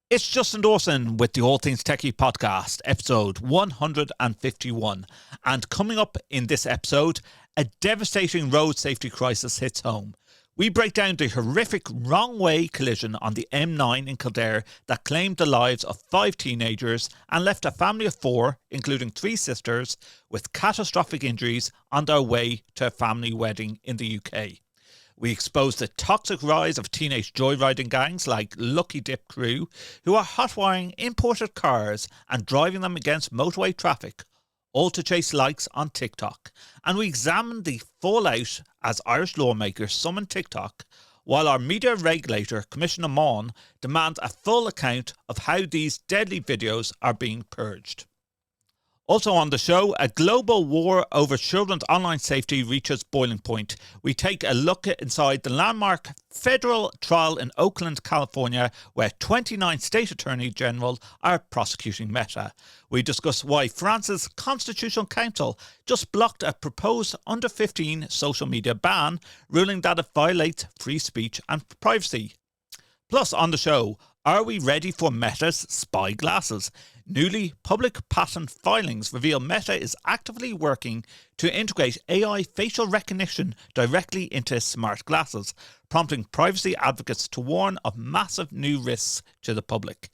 It's Justin Dawson with the All Things TechIE podcast, episode 151. And coming up in this episode, a devastating road safety crisis hits home. We break down the horrific wrong-way collision on the M9 in Kildare that claimed the lives of 5 teenagers and left a family of 4, including 3 sisters, with catastrophic injuries on their way to a family wedding in the UK. We expose the toxic rise of teenage joyriding gangs like Lucky Dip Crew, who are hotwiring imported cars and driving them against motorway traffic, all to chase likes on TikTok. And we examine the fallout as Irish lawmakers summon TikTok, while our media regulator, Commissioner Maughan, demands a full account of how these deadly videos are being purged. Also on the show, a global war over children's online safety reaches boiling point. We take a look inside the landmark federal trial in Oakland, California, where 29 state attorney generals are prosecuting Meta. We discuss why France's Constitutional Council just blocked a proposed under-15 social media ban, ruling that it violates free speech and privacy. Plus on the show, are we ready for Meta's spy glasses? Newly public patent filings reveal Meta is actively working to integrate AI facial recognition directly into smart glasses, prompting privacy advocates to warn of massive new risks to the public.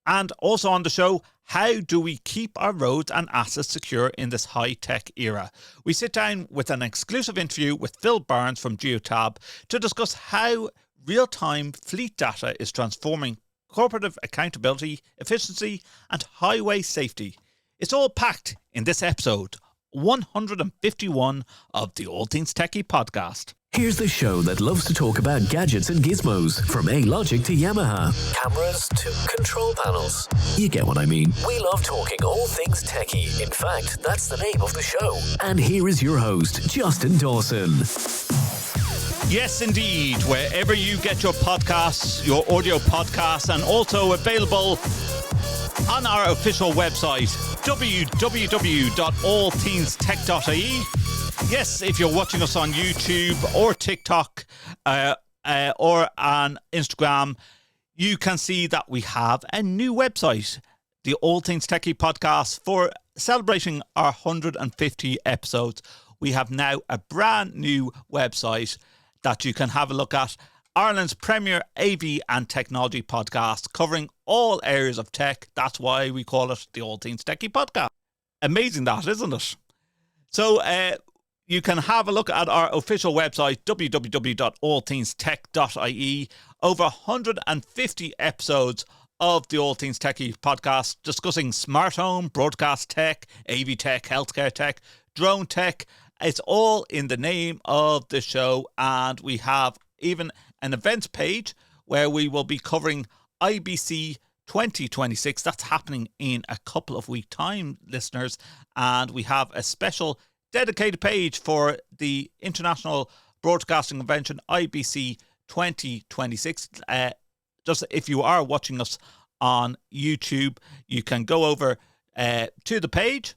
And also on the show, how do we keep our roads and assets secure in this high-tech era? We sit down with an exclusive interview with Phil Barnes from Geotab to discuss how real-time fleet data is transforming corporate accountability, efficiency, and highway safety. It's all packed in this episode 151 of the All Things Techie podcast. Here's the show that loves to talk about gadgets and gizmos, from A-Logic to Yamaha, cameras to control panels. You get what I mean. We love talking all things techie. In fact, that's the name of the show. And here is your host, Justin Dawson. Yes, indeed. Wherever you get your podcasts, your audio podcasts, and also available on our official website, www.allthingstech.ie. Yes, if you're watching us on YouTube or TikTok or on Instagram, you can see that we have a new website, the All Things Techie podcast. For celebrating our 150 episodes, we have now a brand new website that you can have a look at. Ireland's premier AV and technology podcast, covering all areas of tech. That's why we call it the All Things Techie podcast. Amazing that, isn't it? So you can have a look at our official website, www.allthingstech.ie. Over 150 episodes of the All Things Techie podcast, discussing smart home, broadcast tech, AV tech, healthcare tech, drone tech. It's all in the name of the show, and we have even an events page where we will be covering IBC 2026. That's happening in a couple of weeks' time, listeners, and we have a special dedicated page for the International Broadcasting Convention IBC 2026. Just if you are watching us on YouTube, you can go over to the page,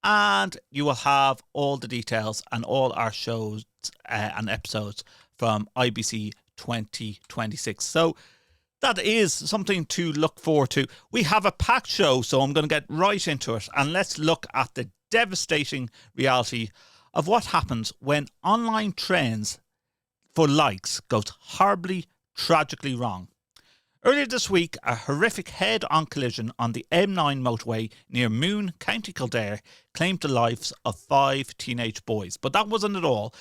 and you will have all the details and all our shows and episodes from IBC 2026. So that is something to look forward to. We have a packed show, so I'm going to get right into it. And let's look at the devastating reality of what happens when online trends for likes goes horribly, tragically wrong. Earlier this week, a horrific head-on collision on the M9 motorway near Moon, County Kildare, claimed the lives of 5 teenage boys. But that wasn't it all.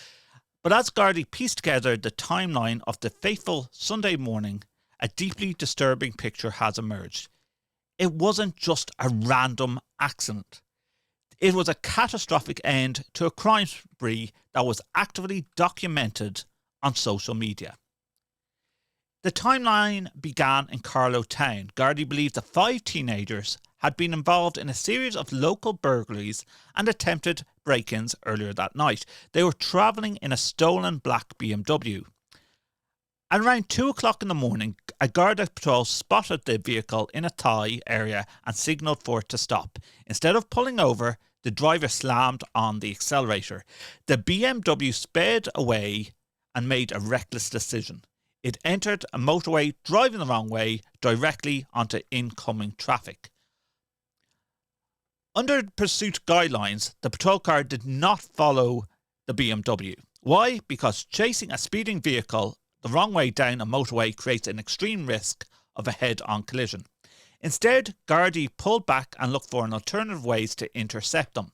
But as Gardaí pieced together the timeline of the fateful Sunday morning, a deeply disturbing picture has emerged. It wasn't just a random accident. It was a catastrophic end to a crime spree that was actively documented on social media. The timeline began in Carlow Town. Gardaí believed the 5 teenagers had been involved in a series of local burglaries and attempted break-ins earlier that night. They were travelling in a stolen black BMW. At around 2 o'clock in the morning, a Garda patrol spotted the vehicle in a Thai area and signalled for it to stop. Instead of pulling over, the driver slammed on the accelerator. The BMW sped away and made a reckless decision. It entered a motorway driving the wrong way directly onto incoming traffic. Under pursuit guidelines, the patrol car did not follow the BMW. Why? Because chasing a speeding vehicle the wrong way down a motorway creates an extreme risk of a head-on collision. Instead, Gardaí pulled back and looked for alternative ways to intercept them.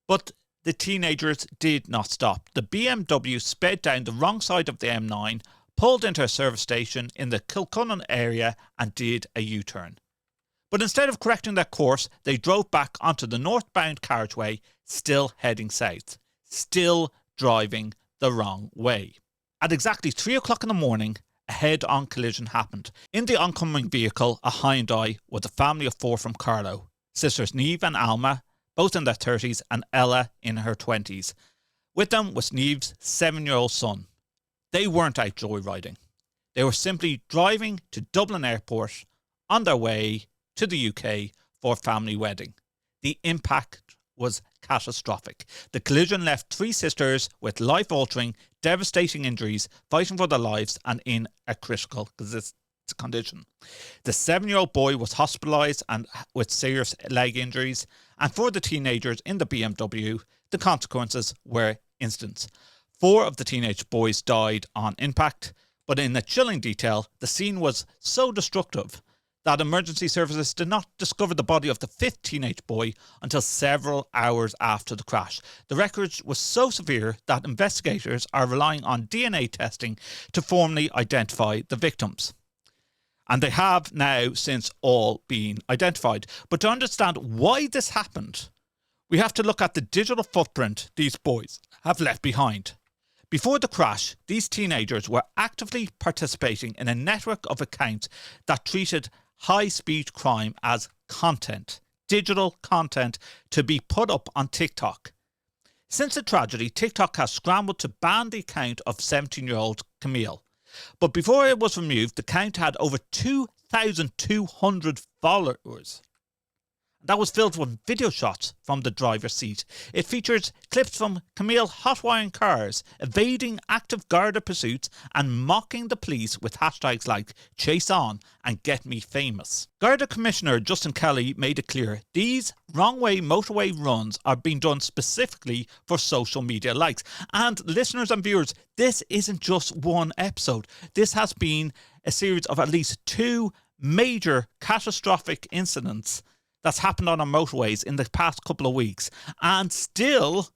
But the teenagers did not stop. The BMW sped down the wrong side of the M9, pulled into a service station in the Kilcullen area and did a U-turn. But instead of correcting their course, they drove back onto the northbound carriageway, still heading south, still driving the wrong way. At exactly 3 o'clock in the morning, a head-on collision happened. In the oncoming vehicle, a Hyundai, with a family of 4 from Carlow. Sisters Niamh and Alma, both in their 30s, and Ella in her 20s. With them was Niamh's 7-year-old son. They weren't out joyriding. They were simply driving to Dublin Airport on their way to the UK for a family wedding. The impact was catastrophic. The collision left 3 sisters with life-altering, devastating injuries, fighting for their lives and in a critical condition. The 7-year-old boy was hospitalised and with serious leg injuries, and for the teenagers in the BMW, the consequences were instant. 4 of the teenage boys died on impact, but in a chilling detail, the scene was so destructive that emergency services did not discover the body of the 5th teenage boy until several hours after the crash. The wreckage was so severe that investigators are relying on DNA testing to formally identify the victims. And they have now since all been identified. But to understand why this happened, we have to look at the digital footprint these boys have left behind. Before the crash, these teenagers were actively participating in a network of accounts that treated high-speed crime as content, digital content to be put up on TikTok. Since the tragedy, TikTok has scrambled to ban the account of 17-year-old Camille. But before it was removed, the account had over 2,200 followers. That was filled with video shots from the driver's seat. It features clips from Camille hotwiring cars, evading active Garda pursuits and mocking the police with hashtags like Chase On and Get Me Famous. Garda Commissioner Justin Kelly made it clear these wrong-way motorway runs are being done specifically for social media likes. And listeners and viewers, this isn't just one episode. This has been a series of at least 2 major catastrophic incidents that's happened on our motorways in the past couple of weeks. And still,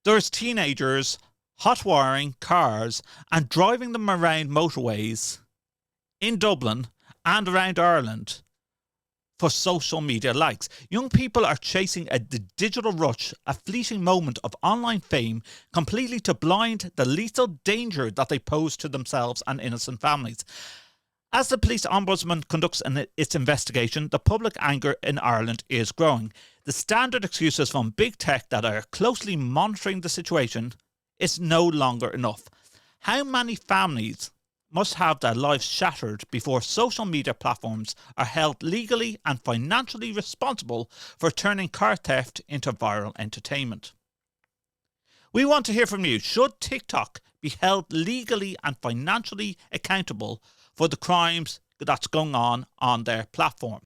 there's teenagers hot-wiring cars and driving them around motorways in Dublin and around Ireland for social media likes. Young people are chasing the digital rush, a fleeting moment of online fame, completely to blind the lethal danger that they pose to themselves and innocent families. As the police ombudsman conducts its investigation, the public anger in Ireland is growing. The standard excuses from big tech that are closely monitoring the situation is no longer enough. How many families must have their lives shattered before social media platforms are held legally and financially responsible for turning car theft into viral entertainment? We want to hear from you. Should TikTok be held legally and financially accountable for the crimes that's going on their platform?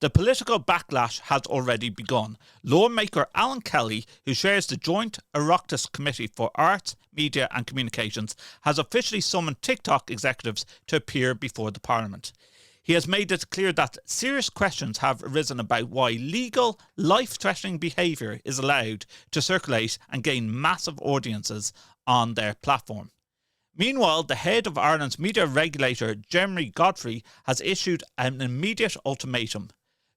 The political backlash has already begun. Lawmaker Alan Kelly, who chairs the Joint Oireachtas Committee for Arts, Media and Communications, has officially summoned TikTok executives to appear before the Parliament. He has made it clear that serious questions have arisen about why legal, life-threatening behaviour is allowed to circulate and gain massive audiences on their platform. Meanwhile, the head of Ireland's media regulator, Jeremy Godfrey, has issued an immediate ultimatum.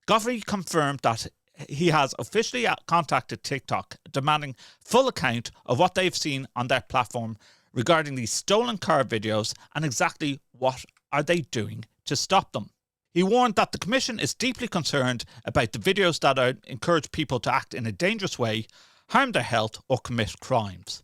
Godfrey confirmed that he has officially contacted TikTok, demanding full account of what they've seen on their platform regarding these stolen car videos and exactly what are they doing to stop them. He warned that the Commission is deeply concerned about the videos that encourage people to act in a dangerous way, harm their health or commit crimes.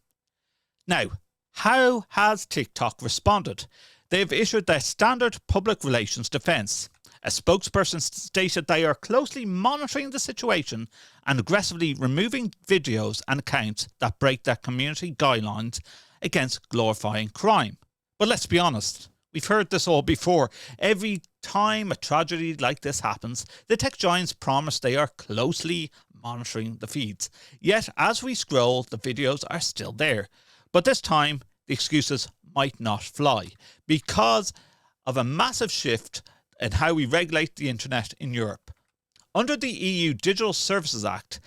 Now, how has TikTok responded? They've issued their standard public relations defence. A spokesperson stated they are closely monitoring the situation and aggressively removing videos and accounts that break their community guidelines against glorifying crime. But let's be honest, we've heard this all before. Every time a tragedy like this happens, the tech giants promise they are closely monitoring the feeds. Yet, as we scroll, the videos are still there. But this time, the excuses might not fly because of a massive shift in how we regulate the internet in Europe. Under the EU Digital Services Act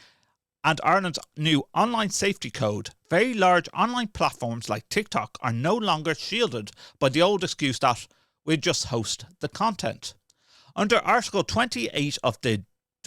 and Ireland's new online safety code, very large online platforms like TikTok are no longer shielded by the old excuse that we just host the content. Under Article 28 of the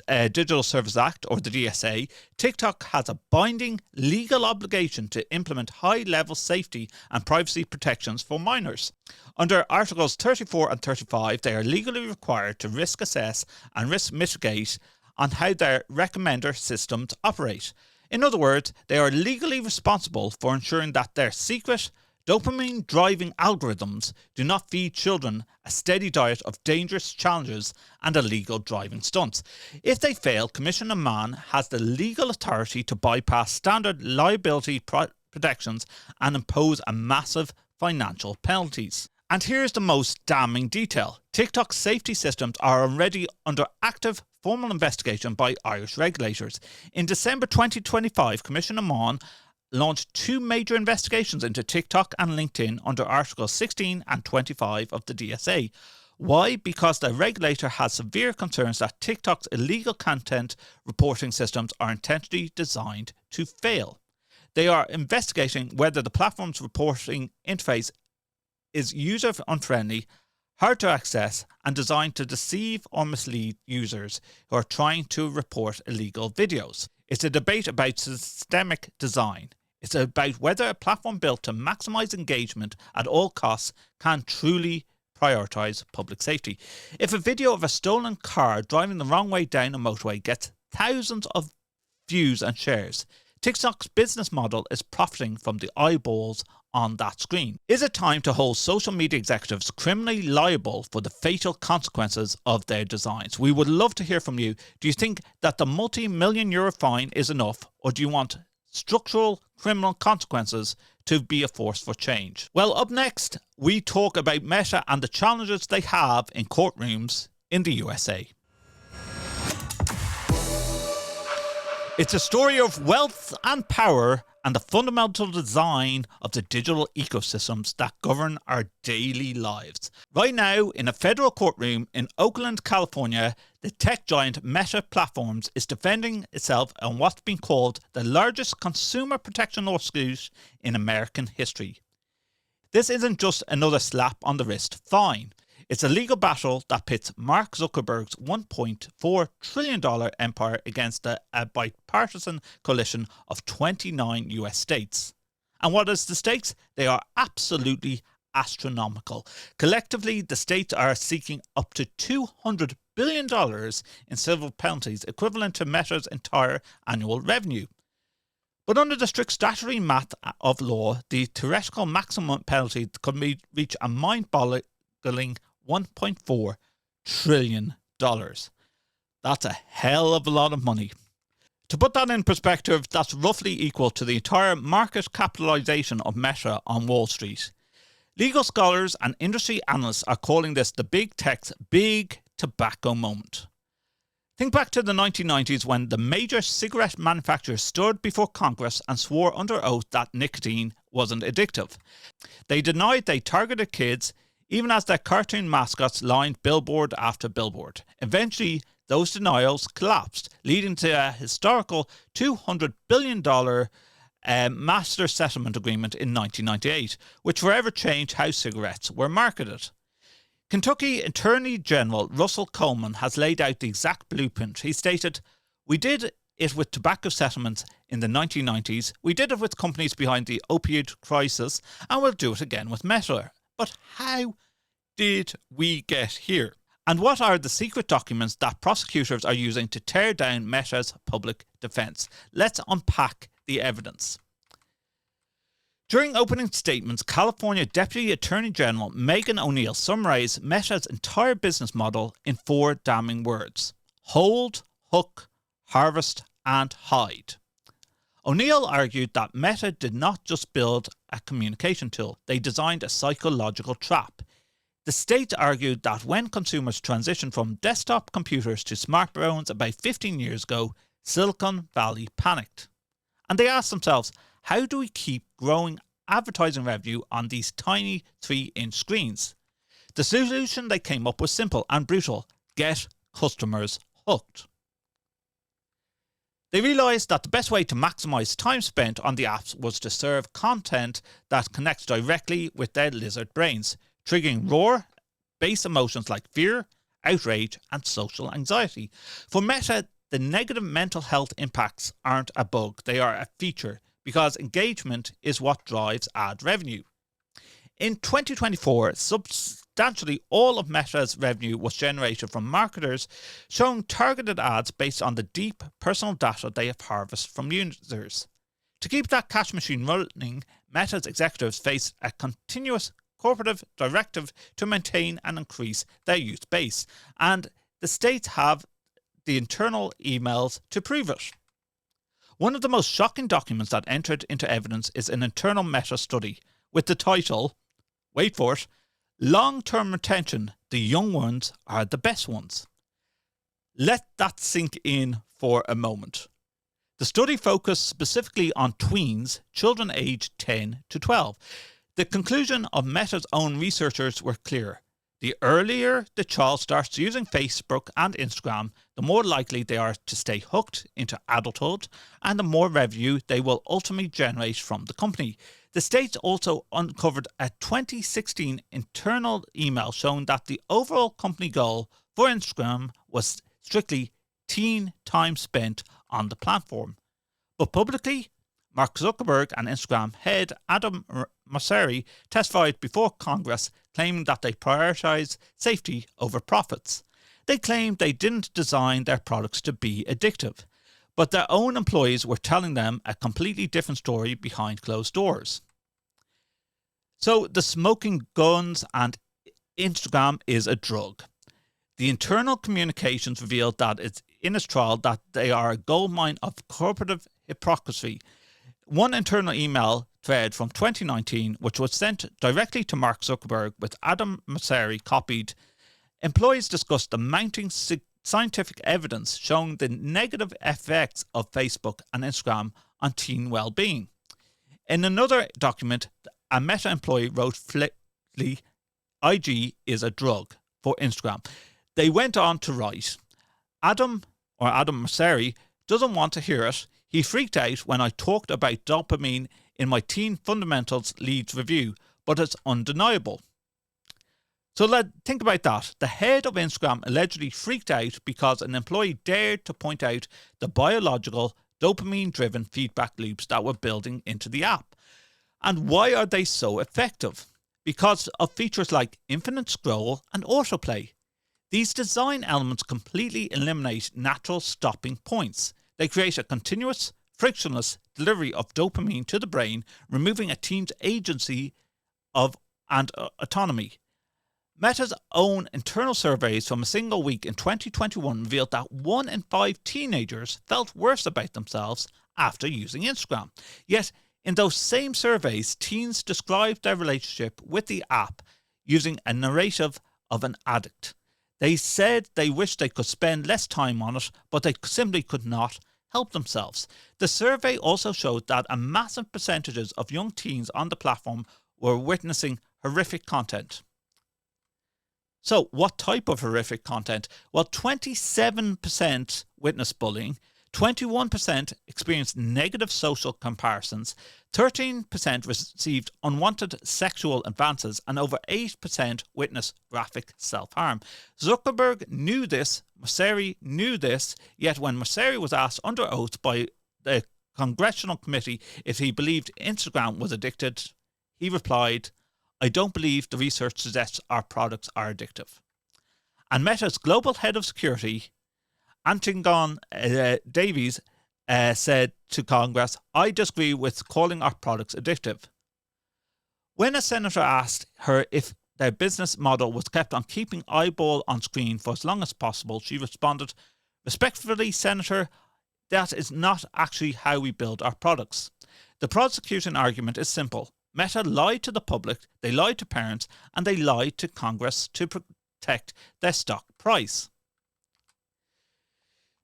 Digital Services Act, or the DSA, TikTok has a binding legal obligation to implement high-level safety and privacy protections for minors. Under Articles 34 and 35, they are legally required to risk assess and risk mitigate on how their recommender systems operate. In other words, they are legally responsible for ensuring that their secret, dopamine-driving algorithms do not feed children a steady diet of dangerous challenges and illegal driving stunts. If they fail, Commissioner Mann has the legal authority to bypass standard liability protections and impose a massive financial penalties. And here's the most damning detail. TikTok's safety systems are already under active formal investigation by Irish regulators. In December 2025, Commissioner Mann launched two major investigations into TikTok and LinkedIn under Articles 16 and 25 of the DSA. Why? Because the regulator has severe concerns that TikTok's illegal content reporting systems are intentionally designed to fail. They are investigating whether the platform's reporting interface is user-unfriendly, hard to access, and designed to deceive or mislead users who are trying to report illegal videos. It's a debate about systemic design. It's about whether a platform built to maximize engagement at all costs can truly prioritize public safety. If a video of a stolen car driving the wrong way down a motorway gets thousands of views and shares, TikTok's business model is profiting from the eyeballs on that screen. Is it time to hold social media executives criminally liable for the fatal consequences of their designs? We would love to hear from you. Do you think that the multi-million euro fine is enough, or do you want structural criminal consequences to be a force for change? Well, up next, we talk about Meta and the challenges they have in courtrooms in the USA. It's a story of wealth and power and the fundamental design of the digital ecosystems that govern our daily lives. Right now, in a federal courtroom in Oakland, California, the tech giant Meta Platforms is defending itself on what's been called the largest consumer protection lawsuit in American history. This isn't just another slap on the wrist fine. It's a legal battle that pits Mark Zuckerberg's $1.4 trillion empire against a bipartisan coalition of 29 US states. And what is the stakes? They are absolutely astronomical. Collectively, the states are seeking up to $200 billion in civil penalties, equivalent to Meta's entire annual revenue. But under the strict statutory math of law, the theoretical maximum penalty could reach a mind-boggling $1.4 trillion. That's a hell of a lot of money. To put that in perspective, that's roughly equal to the entire market capitalization of Meta on Wall Street. Legal scholars and industry analysts are calling this the big tech's big tobacco moment. Think back to the 1990s when the major cigarette manufacturers stood before Congress and swore under oath that nicotine wasn't addictive. They denied they targeted kids, even as their cartoon mascots lined billboard after billboard. Eventually, those denials collapsed, leading to a historical $200 billion master settlement agreement in 1998, which forever changed how cigarettes were marketed. Kentucky Attorney General Russell Coleman has laid out the exact blueprint. He stated, "We did it with tobacco settlements in the 1990s, we did it with companies behind the opioid crisis, and we'll do it again with Meta. But how did we get here? And what are the secret documents that prosecutors are using to tear down Meta's public defence? Let's unpack the evidence." During opening statements, California Deputy Attorney General Megan O'Neill summarised Meta's entire business model in 4 damning words: hold, hook, harvest and hide. O'Neill argued that Meta did not just build a communication tool, they designed a psychological trap. The state argued that when consumers transitioned from desktop computers to smartphones about 15 years ago, Silicon Valley panicked. And they asked themselves, how do we keep growing advertising revenue on these tiny 3-inch screens? The solution they came up with was simple and brutal: get customers hooked. They realised that the best way to maximise time spent on the apps was to serve content that connects directly with their lizard brains, triggering raw, base emotions like fear, outrage and social anxiety. For Meta, the negative mental health impacts aren't a bug, they are a feature, because engagement is what drives ad revenue. In 2024, substantially all of Meta's revenue was generated from marketers showing targeted ads based on the deep personal data they have harvested from users. To keep that cash machine running, Meta's executives face a continuous corporate directive to maintain and increase their user base, and the states have the internal emails to prove it. One of the most shocking documents that entered into evidence is an internal Meta study with the title, wait for it, Long-Term Retention, the young ones are the best ones. Let that sink in for a moment. The study focused specifically on tweens, children aged 10 to 12. The conclusion of Meta's own researchers were clear. The earlier the child starts using Facebook and Instagram, the more likely they are to stay hooked into adulthood and the more revenue they will ultimately generate from the company. The states also uncovered a 2016 internal email showing that the overall company goal for Instagram was strictly teen time spent on the platform. But publicly, Mark Zuckerberg and Instagram head Adam Mosseri testified before Congress claiming that they prioritise safety over profits. They claimed they didn't design their products to be addictive, but their own employees were telling them a completely different story behind closed doors. So the smoking guns and Instagram is a drug. The internal communications revealed that it's in its trial that they are a goldmine of corporate hypocrisy. One internal email thread from 2019, which was sent directly to Mark Zuckerberg with Adam Mosseri copied, employees discussed the mounting scientific evidence showing the negative effects of Facebook and Instagram on teen well-being. In another document, a Meta employee wrote flatly, IG is a drug for Instagram. They went on to write, Adam Mosseri doesn't want to hear it. He freaked out when I talked about dopamine in my Teen Fundamentals Leads review, but it's undeniable. So think about that. The head of Instagram allegedly freaked out because an employee dared to point out the biological, dopamine-driven feedback loops that were building into the app. And why are they so effective? Because of features like infinite scroll and autoplay. These design elements completely eliminate natural stopping points. They create a continuous, frictionless delivery of dopamine to the brain, removing a teen's agency and autonomy. Meta's own internal surveys from a single week in 2021 revealed that 1 in 5 teenagers felt worse about themselves after using Instagram. Yet, in those same surveys, teens described their relationship with the app using a narrative of an addict. They said they wished they could spend less time on it, but they simply could not help themselves. The survey also showed that a massive percentages of young teens on the platform were witnessing horrific content. So, what type of horrific content? Well, 27% witnessed bullying, 21% experienced negative social comparisons, 13% received unwanted sexual advances, and over 8% witnessed graphic self-harm. Zuckerberg knew this, Mosseri knew this, yet when Mosseri was asked under oath by the Congressional Committee if he believed Instagram was addicted, he replied, I don't believe the research suggests our products are addictive. And Meta's global head of security, Antigon Davies, said to Congress, I disagree with calling our products addictive. When a senator asked her if their business model was kept on keeping eyeball on screen for as long as possible, she responded, respectfully, Senator, that is not actually how we build our products. The prosecution argument is simple. Meta lied to the public, they lied to parents, and they lied to Congress to protect their stock price.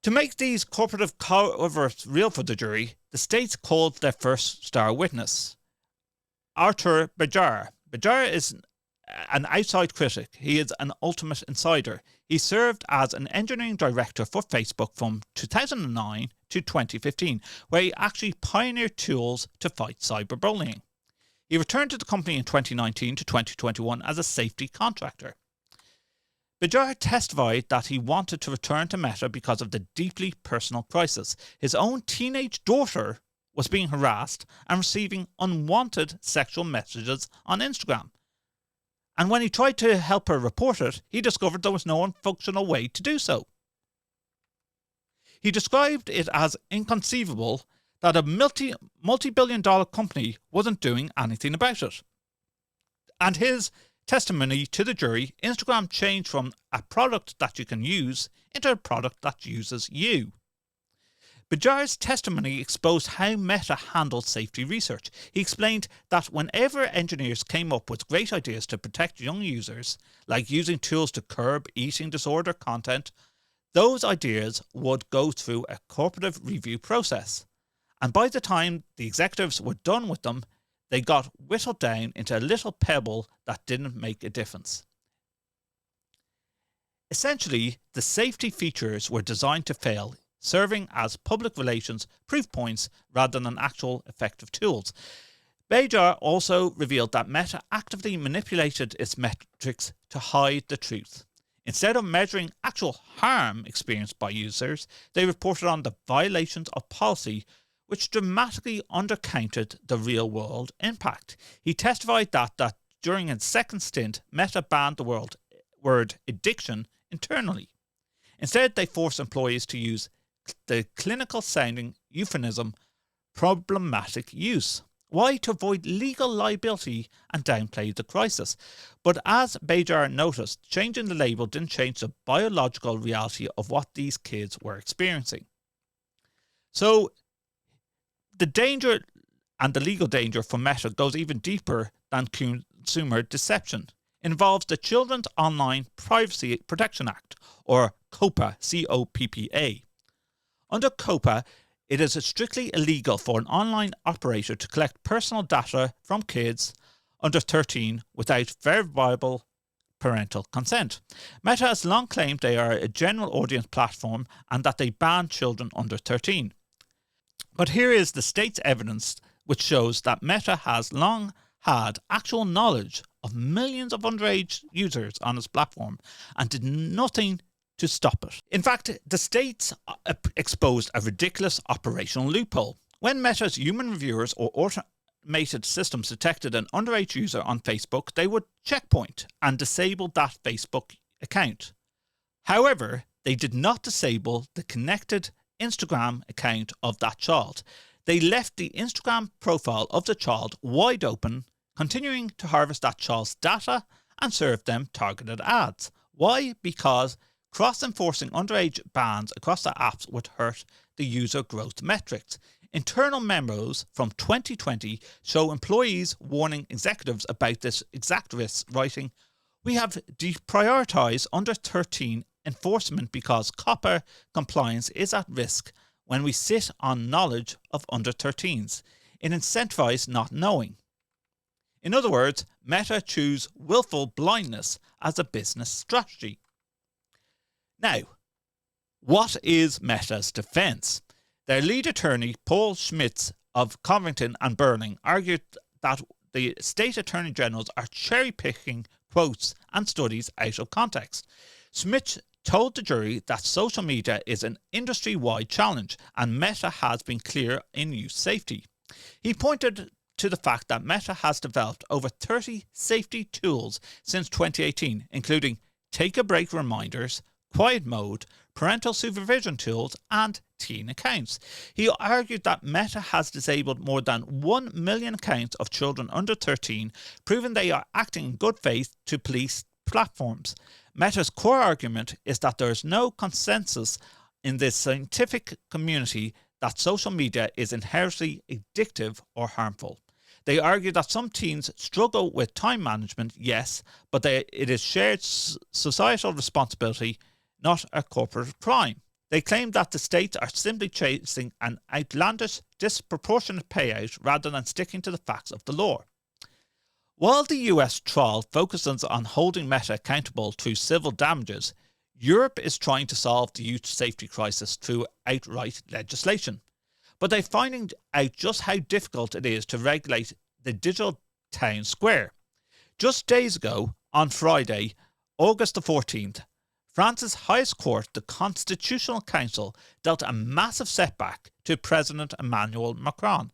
To make these corporative cover-ups real for the jury, the states called their first star witness, Arthur Bejar. Bejar is an outside critic. He is an ultimate insider. He served as an engineering director for Facebook from 2009 to 2015, where he actually pioneered tools to fight cyberbullying. He returned to the company in 2019 to 2021 as a safety contractor. Bejar testified that he wanted to return to Meta because of the deeply personal crisis. His own teenage daughter was being harassed and receiving unwanted sexual messages on Instagram. And when he tried to help her report it, he discovered there was no functional way to do so. He described it as inconceivable that a multi-billion-dollar company wasn't doing anything about it. And his testimony to the jury, Instagram changed from a product that you can use into a product that uses you. Bejar's testimony exposed how Meta handled safety research. He explained that whenever engineers came up with great ideas to protect young users, like using tools to curb eating disorder content, those ideas would go through a corporate review process. And by the time the executives were done with them, they got whittled down into a little pebble that didn't make a difference. Essentially, the safety features were designed to fail, serving as public relations proof points rather than actual effective tools. Bejar also revealed that Meta actively manipulated its metrics to hide the truth. Instead of measuring actual harm experienced by users, they reported on the violations of policy, which dramatically undercounted the real-world impact. He testified that during his second stint, Meta banned the word addiction internally. Instead, they forced employees to use the clinical-sounding euphemism problematic use. Why? To avoid legal liability and downplay the crisis. But as Bejar noticed, changing the label didn't change the biological reality of what these kids were experiencing. So, the danger and the legal danger for Meta goes even deeper than consumer deception. It involves the Children's Online Privacy Protection Act, or COPPA, C-O-P-P-A. Under COPPA, it is strictly illegal for an online operator to collect personal data from kids under 13 without verifiable parental consent. Meta has long claimed they are a general audience platform and that they ban children under 13. But here is the state's evidence which shows that Meta has long had actual knowledge of millions of underage users on its platform and did nothing to stop it. In fact, the states exposed a ridiculous operational loophole. When Meta's human reviewers or automated systems detected an underage user on Facebook, they would checkpoint and disable that Facebook account. However, they did not disable the connected Instagram account of that child. They left the Instagram profile of the child wide open, continuing to harvest that child's data and serve them targeted ads. Why? Because cross-enforcing underage bans across the apps would hurt the user growth metrics. Internal memos from 2020 show employees warning executives about this exact risk, writing, "We have deprioritized under 13 enforcement because COPPA compliance is at risk when we sit on knowledge of under 13s. It incentivizes not knowing." In other words, Meta choose willful blindness as a business strategy. Now, what is Meta's defense? Their lead attorney, Paul Schmitz of Covington and Burling, argued that the state attorney generals are cherry-picking quotes and studies out of context. Schmitz told the jury that social media is an industry-wide challenge and Meta has been clear in use safety. He pointed to the fact that Meta has developed over 30 safety tools since 2018, including take-a-break reminders, quiet mode, parental supervision tools, and teen accounts. He argued that Meta has disabled more than 1 million accounts of children under 13, proving they are acting in good faith to police platforms. Meta's core argument is that there is no consensus in the scientific community that social media is inherently addictive or harmful. They argue that some teens struggle with time management, yes, but it is shared societal responsibility, not a corporate crime. They claim that the states are simply chasing an outlandish, disproportionate payout rather than sticking to the facts of the law. While the US trial focuses on holding Meta accountable through civil damages, Europe is trying to solve the youth safety crisis through outright legislation. But they're finding out just how difficult it is to regulate the digital town square. Just days ago, on Friday, August the 14th, France's highest court, the Constitutional Council, dealt a massive setback to President Emmanuel Macron.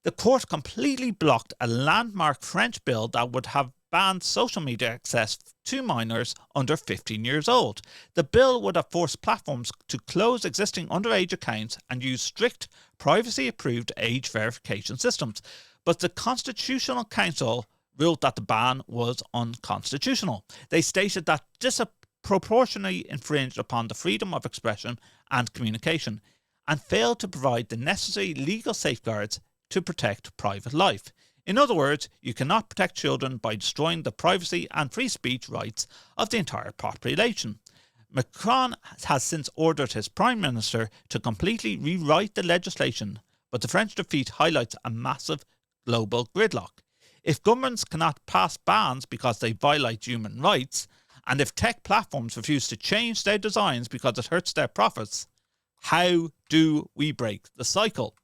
The court completely blocked a landmark French bill that would have banned social media access to minors under 15 years old. The bill would have forced platforms to close existing underage accounts and use strict, privacy-approved age verification systems. But the Constitutional Council ruled that the ban was unconstitutional. They stated that disproportionately infringed upon the freedom of expression and communication, and failed to provide the necessary legal safeguards to protect private life. In other words, you cannot protect children by destroying the privacy and free speech rights of the entire population. Macron has since ordered his Prime Minister to completely rewrite the legislation, but the French defeat highlights a massive global gridlock. If governments cannot pass bans because they violate human rights, and if tech platforms refuse to change their designs because it hurts their profits, how do we break the cycle?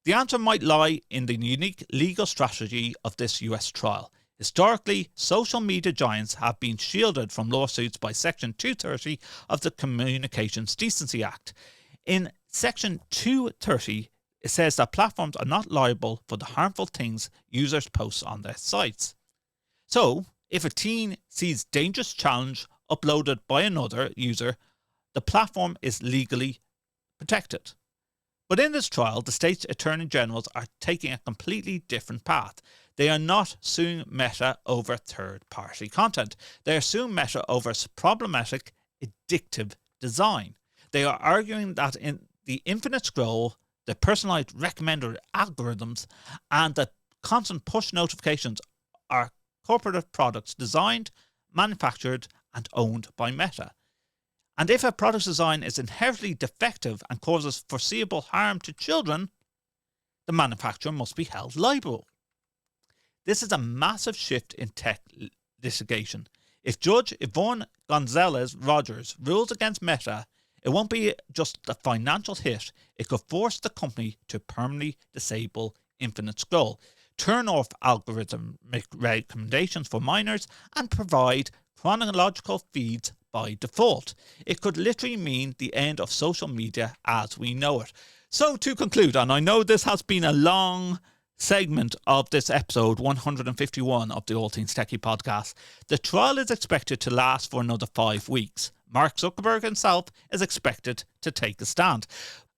The answer might lie in the unique legal strategy of this US trial. Historically, social media giants have been shielded from lawsuits by Section 230 of the Communications Decency Act. In Section 230, it says that platforms are not liable for the harmful things users post on their sites. So, if a teen sees dangerous challenge uploaded by another user, the platform is legally protected. But in this trial, the state's attorney generals are taking a completely different path. They are not suing Meta over third-party content. They are suing Meta over its problematic, addictive design. They are arguing that in the infinite scroll, the personalized recommended algorithms, and the constant push notifications are corporate products designed, manufactured, and owned by Meta. And if a product's design is inherently defective and causes foreseeable harm to children, the manufacturer must be held liable. This is a massive shift in tech litigation. If Judge Yvonne Gonzalez Rogers rules against Meta, it won't be just a financial hit. It could force the company to permanently disable infinite scroll, turn off algorithmic recommendations for minors, and provide chronological feeds by default. It could literally mean the end of social media as we know it. So to conclude, and I know this has been a long segment of this episode 151 of the All Things Techie podcast, the trial is expected to last for another 5 weeks. Mark Zuckerberg himself is expected to take a stand.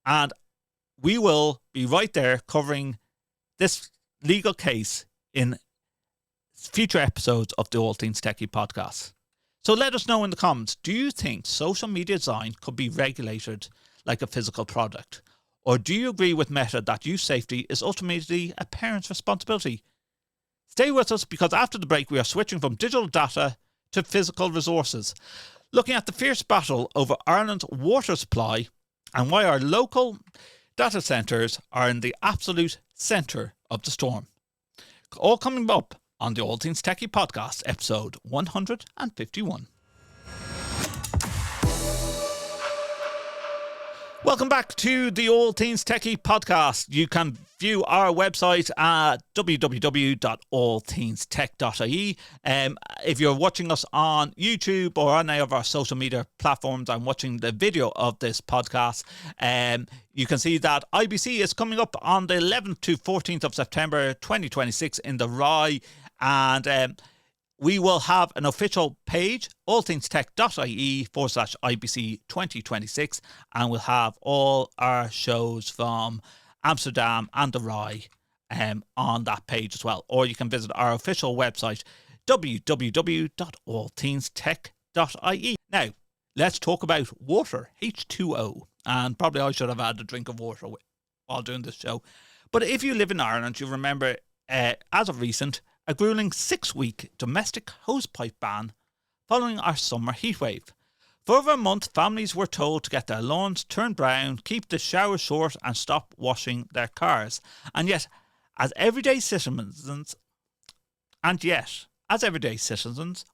And we will be right there covering this legal case in future episodes of the All Things Techie podcast. So let us know in the comments, do you think social media design could be regulated like a physical product? Or do you agree with Meta that youth safety is ultimately a parent's responsibility? Stay with us, because after the break we are switching from digital data to physical resources, looking at the fierce battle over Ireland's water supply and why our local data centres are in the absolute centre of the storm. All coming up on the All Things Techie podcast, episode 151. Welcome back to the All Things Techie podcast. You can view our website at www.allthingstech.ie. If you're watching us on YouTube or on any of our social media platforms and watching the video of this podcast, you can see that IBC is coming up on the 11th to 14th of September 2026 in the Rye, and we will have an official page, allthingstech.ie/IBC 2026, and we'll have all our shows from Amsterdam and the Rye on that page as well. Or you can visit our official website, www.allthingstech.ie. Now, let's talk about water, H2O. And probably I should have had a drink of water while doing this show. But if you live in Ireland, you remember, as of recent, a grueling 6-week domestic hosepipe ban following our summer heatwave. For over a month, families were told to get their lawns turned brown, keep the showers short and stop washing their cars. And yet, as everyday citizens,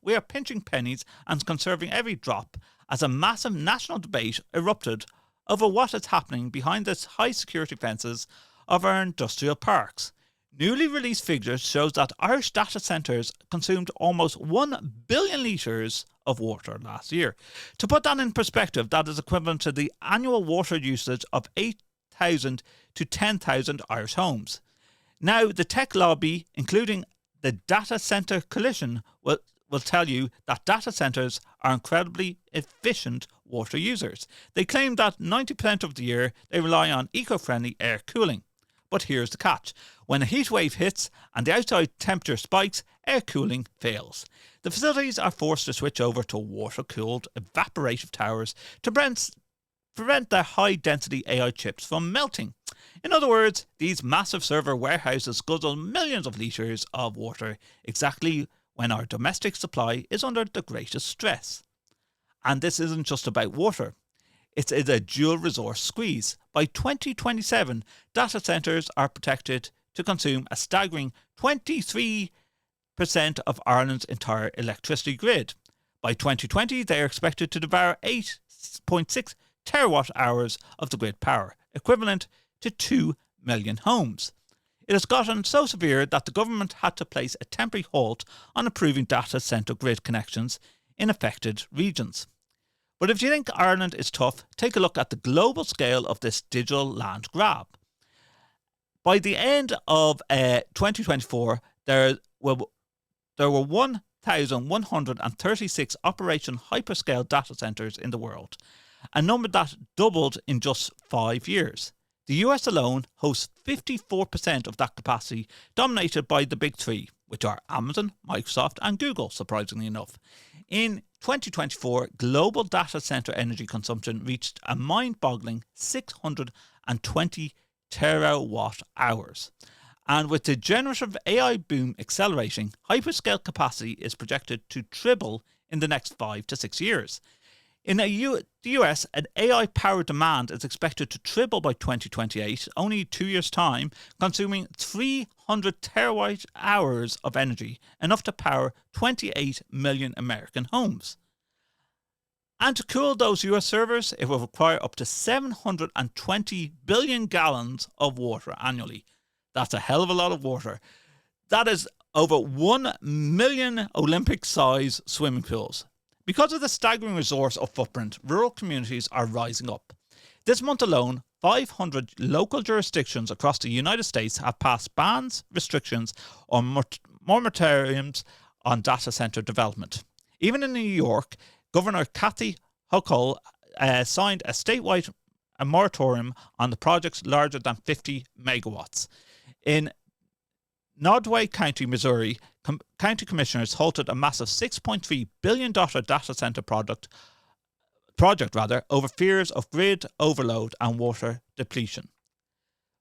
we are pinching pennies and conserving every drop as a massive national debate erupted over what is happening behind the high security fences of our industrial parks. Newly released figures shows that Irish data centres consumed almost 1 billion litres of water last year. To put that in perspective, that is equivalent to the annual water usage of 8,000 to 10,000 Irish homes. Now, the tech lobby, including the Data Centre Coalition, will tell you that data centres are incredibly efficient water users. They claim that 90% of the year they rely on eco-friendly air cooling. But here's the catch. When a heat wave hits and the outside temperature spikes, air cooling fails. The facilities are forced to switch over to water-cooled evaporative towers to prevent their high-density AI chips from melting. In other words, these massive server warehouses guzzle millions of litres of water exactly when our domestic supply is under the greatest stress. And this isn't just about water. It's a dual resource squeeze. By 2027, data centres are projected to consume a staggering 23% of Ireland's entire electricity grid. By 2020, they are expected to devour 8.6 terawatt hours of the grid power, equivalent to 2 million homes. It has gotten so severe that the government had to place a temporary halt on approving data centre grid connections in affected regions. But if you think Ireland is tough, take a look at the global scale of this digital land grab. By the end of 2024, there were 1,136 Operation Hyperscale data centres in the world, a number that doubled in just 5 years. The US alone hosts 54% of that capacity, dominated by the big three, which are Amazon, Microsoft and Google, surprisingly enough. In 2024, global data centre energy consumption reached a mind-boggling 620 terawatt hours. And with the generative AI boom accelerating, hyperscale capacity is projected to triple in the next 5 to 6 years. In the US, an AI-powered demand is expected to triple by 2028, only 2 years' time, consuming 300 terawatt hours of energy, enough to power 28 million American homes. And to cool those US servers, it will require up to 720 billion gallons of water annually. That's a hell of a lot of water. That is over 1 million Olympic-size swimming pools. Because of the staggering resource of footprint, rural communities are rising up. This month alone, 500 local jurisdictions across the United States have passed bans, restrictions, or moratoriums on data center development. Even in New York, Governor Kathy Hochul signed a statewide moratorium on the projects larger than 50 megawatts. In Nodaway County, Missouri, county commissioners halted a massive $6.3 billion data center project over fears of grid overload and water depletion.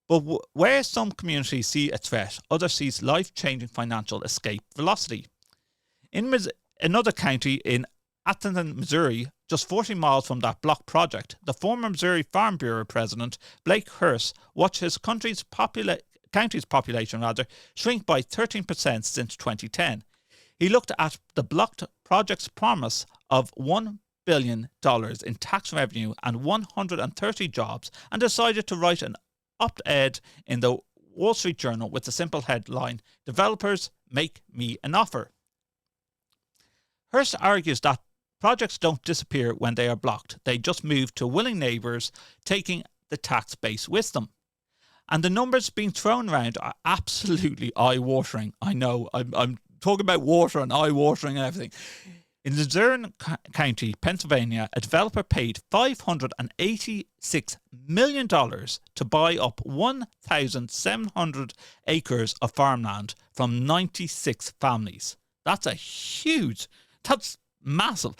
But where some communities see a threat, others see life-changing financial escape velocity. In another county in Atherton, Missouri, just 40 miles from that block project, the former Missouri Farm Bureau president, Blake Hurst, watched his county's population shrink by 13% since 2010. He looked at the blocked project's promise of $1 billion in tax revenue and 130 jobs and decided to write an op-ed in the Wall Street Journal with the simple headline, "Developers, make me an offer." Hurst argues that projects don't disappear when they are blocked. They just move to willing neighbours, taking the tax base with them. And the numbers being thrown around are absolutely eye-watering. I know, I'm talking about water and eye-watering and everything. In Luzerne County, Pennsylvania, a developer paid $586 million to buy up 1,700 acres of farmland from 96 families. That's Massive.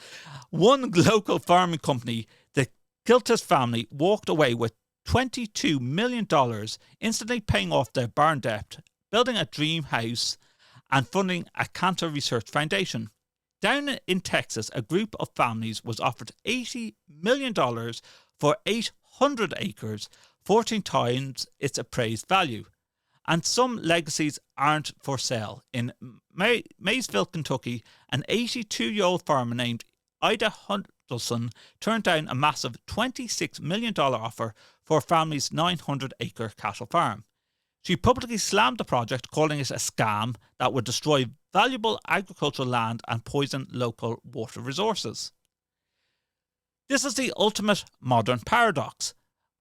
One local farming company, the Kiltis family, walked away with $22 million, instantly paying off their barn debt, building a dream house, and funding a cancer research foundation. Down in Texas, a group of families was offered $80 million for 800 acres, 14 times its appraised value. And some legacies aren't for sale. In Maysville, Kentucky, an 82-year-old farmer named Ida Huddleston turned down a massive $26 million offer for her family's 900-acre cattle farm. She publicly slammed the project, calling it a scam that would destroy valuable agricultural land and poison local water resources. This is the ultimate modern paradox.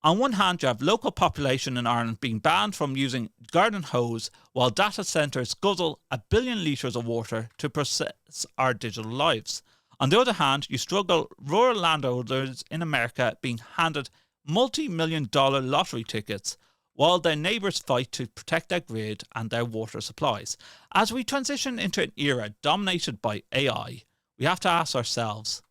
On one hand, you have local population in Ireland being banned from using garden hose, while data centres guzzle 1 billion litres of water to process our digital lives. On the other hand, you struggle rural landowners in America being handed multi-million-dollar lottery tickets, while their neighbours fight to protect their grid and their water supplies. As we transition into an era dominated by AI, we have to ask ourselves,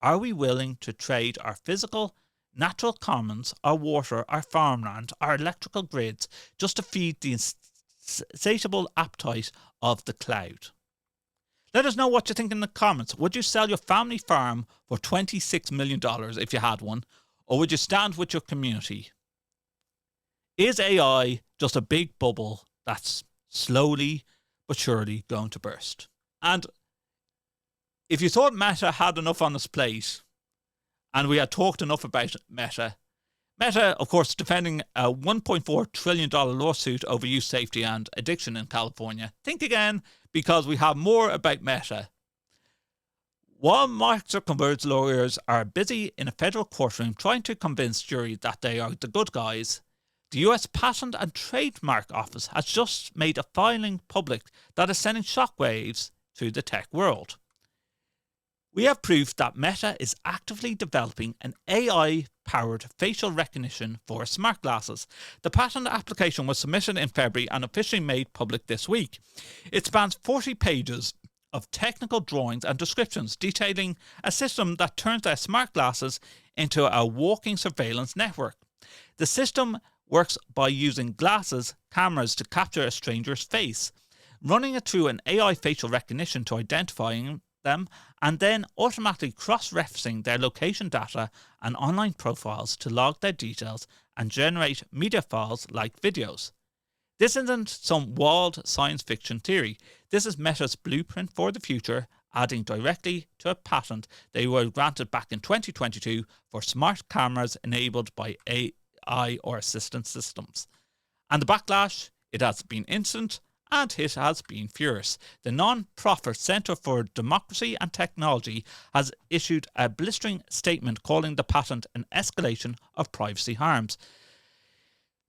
are we willing to trade our physical, natural commons, our water, our farmland, our electrical grids, just to feed the insatiable appetite of the cloud? Let us know what you think in the comments. Would you sell your family farm for $26 million if you had one, or would you stand with your community? Is AI just a big bubble that's slowly but surely going to burst? And if you thought Meta had enough on its plate, and we had talked enough about Meta, of course, defending a $1.4 trillion lawsuit over youth safety and addiction in California, think again, because we have more about Meta. While Mark Zuckerberg's lawyers are busy in a federal courtroom trying to convince jury that they are the good guys, the US Patent and Trademark Office has just made a filing public that is sending shockwaves through the tech world. We have proof that Meta is actively developing an AI-powered facial recognition for smart glasses. The patent application was submitted in February and officially made public this week. It spans 40 pages of technical drawings and descriptions detailing a system that turns their smart glasses into a walking surveillance network. The system works by using glasses cameras to capture a stranger's face, running it through an AI facial recognition to identifying them, and then automatically cross-referencing their location data and online profiles to log their details and generate media files like videos. This isn't some wild science fiction theory. This is Meta's blueprint for the future, adding directly to a patent they were granted back in 2022 for smart cameras enabled by AI or assistant systems. And the backlash, it has been instant and it has been furious. The non-profit Centre for Democracy and Technology has issued a blistering statement calling the patent an escalation of privacy harms.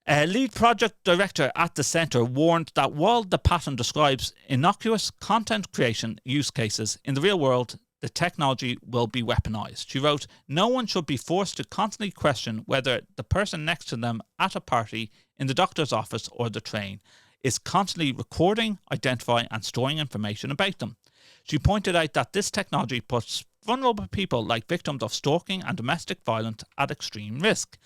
A lead project director at the centre warned that while the patent describes innocuous content creation use cases, in the real world, the technology will be weaponized. She wrote, "No one should be forced to constantly question whether the person next to them at a party, in the doctor's office or the train is constantly recording, identifying and storing information about them." She pointed out that this technology puts vulnerable people like victims of stalking and domestic violence at extreme risk.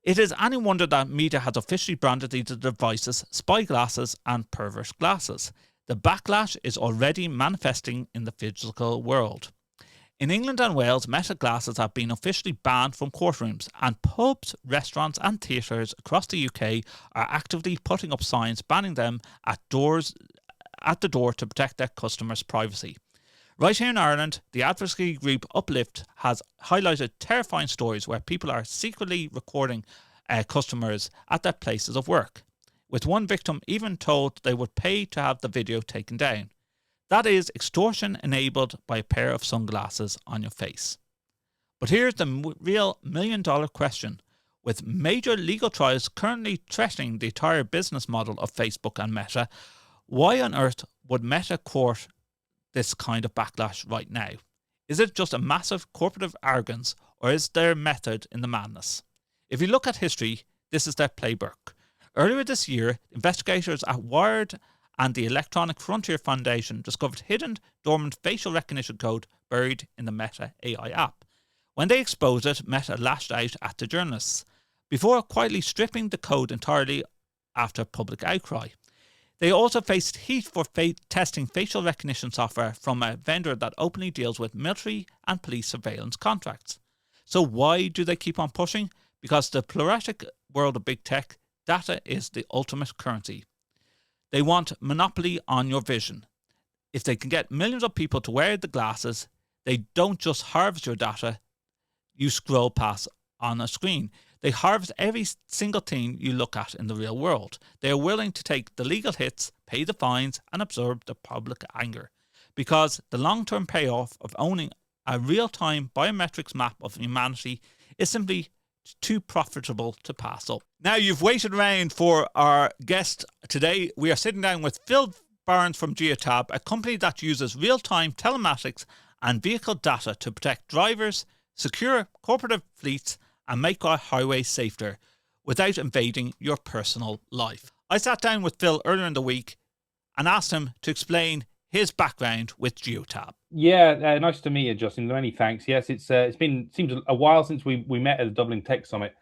It is any wonder that media has officially branded these devices spy glasses and pervert glasses. The backlash is already manifesting in the physical world. In England and Wales, Meta glasses have been officially banned from courtrooms, and pubs, restaurants and theatres across the UK are actively putting up signs banning them at the door to protect their customers' privacy. Right here in Ireland, the advocacy group Uplift has highlighted terrifying stories where people are secretly recording customers at their places of work, with one victim even told they would pay to have the video taken down. That is extortion enabled by a pair of sunglasses on your face. But here's the real million-dollar question. With major legal trials currently threatening the entire business model of Facebook and Meta, why on earth would Meta court this kind of backlash right now? Is it just a massive corporate arrogance, or is there method in the madness? If you look at history, this is their playbook. Earlier this year, investigators at Wired and the Electronic Frontier Foundation discovered hidden, dormant facial recognition code buried in the Meta AI app. When they exposed it, Meta lashed out at the journalists, before quietly stripping the code entirely after public outcry. They also faced heat for testing facial recognition software from a vendor that openly deals with military and police surveillance contracts. So why do they keep on pushing? Because the pluralistic world of big tech, data is the ultimate currency. They want monopoly on your vision. If they can get millions of people to wear the glasses, they don't just harvest your data you scroll past on a screen. They harvest every single thing you look at in the real world. They are willing to take the legal hits, pay the fines, and absorb the public anger. Because the long-term payoff of owning a real-time biometrics map of humanity is simply too profitable to pass up. Now, you've waited around for our guest today. We are sitting down with Phil Barnes from Geotab, a company that uses real-time telematics and vehicle data to protect drivers, secure corporate fleets, and make our highways safer without invading your personal life. I sat down with Phil earlier in the week and asked him to explain his background with Geotab. Yeah, nice to meet you, Justin. Many thanks. Yes, it's seems a while since we met at the Dublin Tech Summit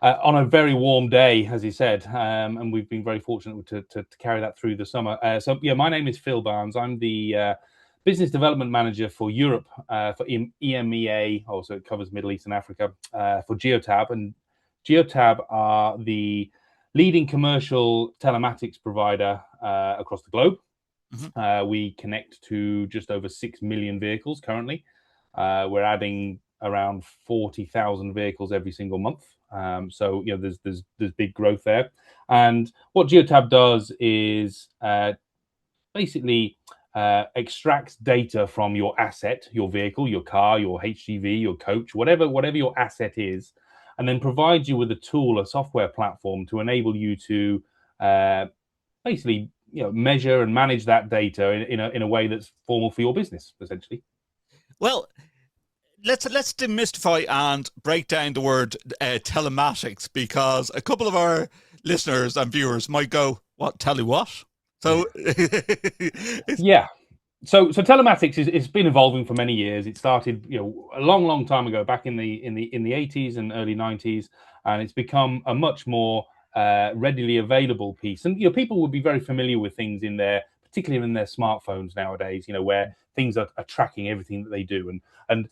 on a very warm day, as he said, and we've been very fortunate to carry that through the summer. So yeah, my name is Phil Barnes. I'm the Business Development Manager for Europe for EMEA, also it covers Middle East and Africa, for Geotab. And Geotab are the leading commercial telematics provider across the globe. Mm-hmm. We connect to just over 6 million vehicles currently. We're adding around 40,000 vehicles every single month. So you know, there's big growth there. And what Geotab does is basically extracts data from your asset, your vehicle, your car, your HGV, your coach, whatever your asset is, and then provides you with a tool, a software platform to enable you to basically measure and manage that data in a way that's formal for your business, essentially. Well, let's demystify and break down the word telematics, because a couple of our listeners and viewers might go, "What? Tell you what?" So yeah. So telematics is been evolving for many years. It started a long time ago, back in the 80s and early 90s, and it's become a much more readily available piece. And people would be very familiar with things particularly in their smartphones nowadays, where things are tracking everything that they do. And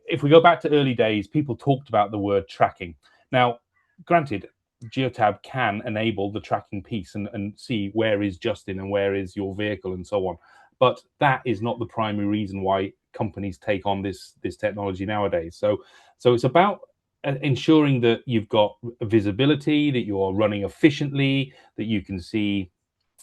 if we go back to early days, people talked about the word tracking. Now, granted, Geotab can enable the tracking piece and see where is Justin and where is your vehicle and so on. But that is not the primary reason why companies take on this technology nowadays. So it's about ensuring that you've got visibility, that you are running efficiently, that you can see,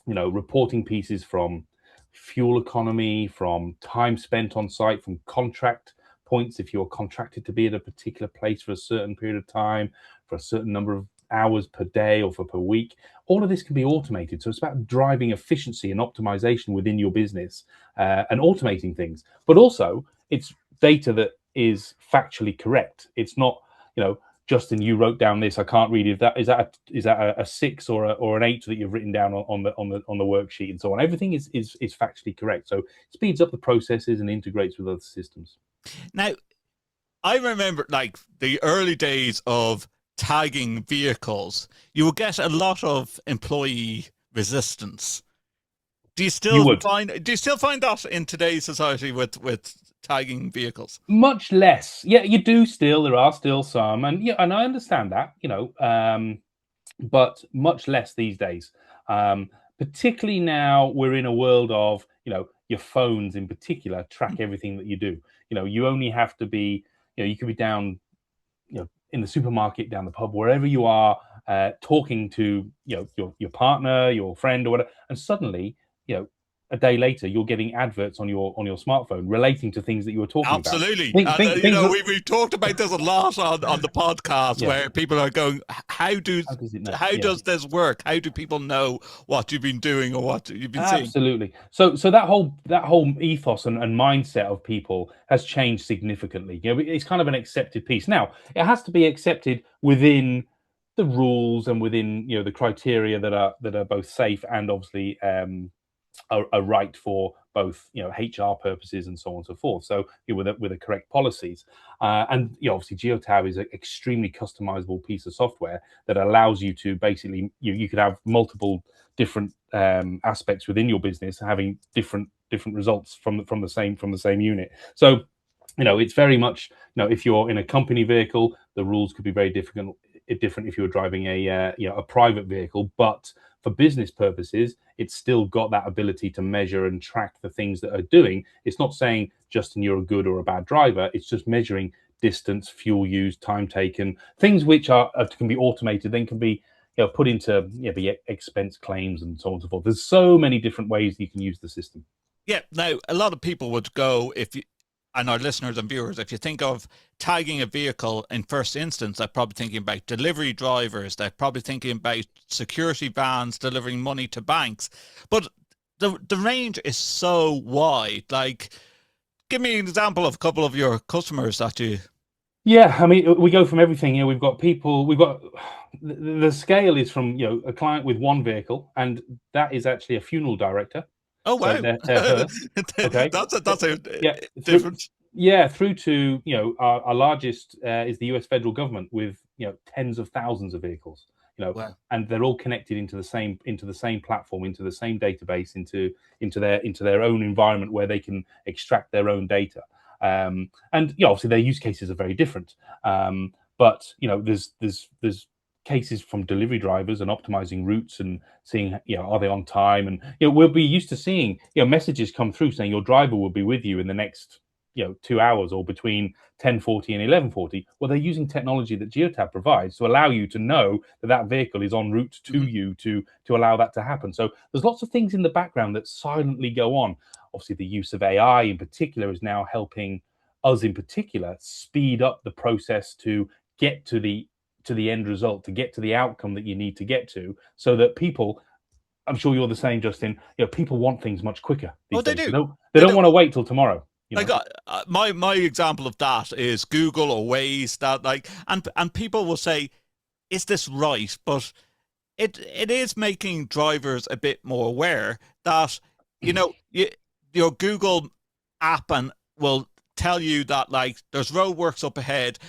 reporting pieces from fuel economy, from time spent on site, from contract points, if you're contracted to be at a particular place for a certain period of time, for a certain number of hours per day or per week. All of this can be automated. So it's about driving efficiency and optimization within your business and automating things. But also, it's data that is factually correct. It's not, Justin, you wrote down this. I can't read it. Is that a 6 or an 8 that you've written down on the worksheet and so on. Everything is factually correct. So it speeds up the processes and integrates with other systems. Now, I remember the early days of tagging vehicles. You will get a lot of employee resistance. Do you still find that in today's society with tagging vehicles? Much less. Yeah, you do still. There are still some, and and I understand that, but much less these days. Particularly now we're in a world of, your phones in particular track everything that you do. You only have to be, you could be down, in the supermarket, down the pub, wherever you are, talking to your partner, your friend, or whatever, and suddenly, a day later, you're getting adverts on your smartphone relating to things that you were talking about. Absolutely. We've talked about this a lot on the podcast, where people are going, how does this work? How do people know what you've been doing or what you've been seeing? Absolutely. So that whole ethos and mindset of people has changed significantly. It's kind of an accepted piece. Now, it has to be accepted within the rules and within the criteria that are both safe and obviously a right for both, HR purposes and so on and so forth. So with the correct policies, and obviously Geotab is an extremely customizable piece of software that allows you to basically you could have multiple different aspects within your business having different results from the same unit. So it's very much, if you're in a company vehicle, the rules could be very different if you were driving a private vehicle. But for business purposes, it's still got that ability to measure and track the things that are doing. It's not saying, Justin, you're a good or a bad driver. It's just measuring distance, fuel used, time taken, things which can be automated, then can be put into the expense claims and so on and so forth. There's so many different ways you can use the system. Yeah. Now, a lot of people would go, and our listeners and viewers, if you think of tagging a vehicle in first instance, they're probably thinking about delivery drivers. They're probably thinking about security vans delivering money to banks. But the range is so wide. Like, give me an example of a couple of your customers that you... Yeah, I mean, we go from everything. We've got people. We've got the scale is from a client with one vehicle, and that is actually a funeral director. Oh wow! So they're hearse. Okay, that's a different. Yeah, through to our largest is the U.S. federal government with tens of thousands of vehicles. Wow. And they're all connected into the same platform, into the same database, into their own environment where they can extract their own data. And obviously their use cases are very different. But there's cases from delivery drivers and optimizing routes and seeing are they on time, and we'll be used to seeing messages come through saying your driver will be with you in the next 2 hours or between 10:40 and 11:40. Well, they're using technology that Geotab provides to allow you to know that vehicle is en route to you to allow that to happen. So there's lots of things in the background that silently go on. Obviously, the use of AI in particular is now helping us in particular speed up the process to get to the end result, to get to the outcome that you need to get to, so that people, I'm sure you're the same, Justin, people want things much quicker these days. They do. They don't want to wait till tomorrow. Like my example of that is Google or Waze, that and people will say, is this right? But it is making drivers a bit more aware that your Google app and will tell you that there's roadworks up ahead,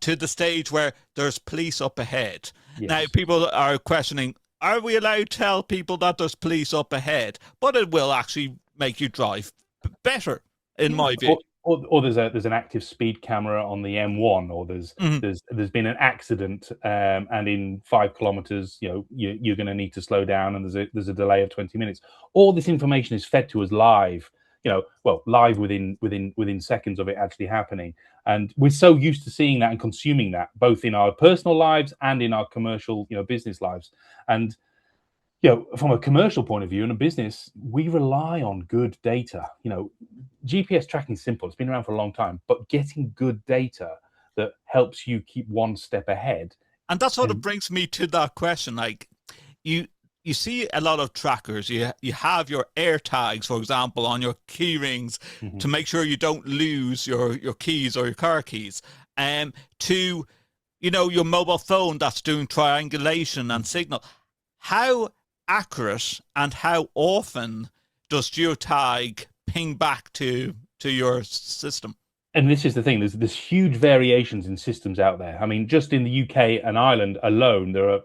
to the stage where there's police up ahead. Yes. Now people are questioning, are we allowed to tell people that there's police up ahead? But it will actually make you drive better, in my view. Or there's an active speed camera on the M1, or there's been an accident, and in 5 kilometers, you're going to need to slow down, and there's a delay of 20 minutes. All this information is fed to us live, live within seconds of it actually happening. And we're so used to seeing that and consuming that, both in our personal lives and in our commercial, business lives. And from a commercial point of view in a business, we rely on good data. GPS tracking is simple. It's been around for a long time, but getting good data that helps you keep one step ahead. And that sort of brings me to that question. Like, you see a lot of trackers. You have your air tags, for example, on your key rings to make sure you don't lose your keys or your car keys. To your mobile phone that's doing triangulation and signal. How accurate and how often does Geotag ping back to your system? And this is the thing, there's huge variations in systems out there. I mean, just in the UK and Ireland alone, there are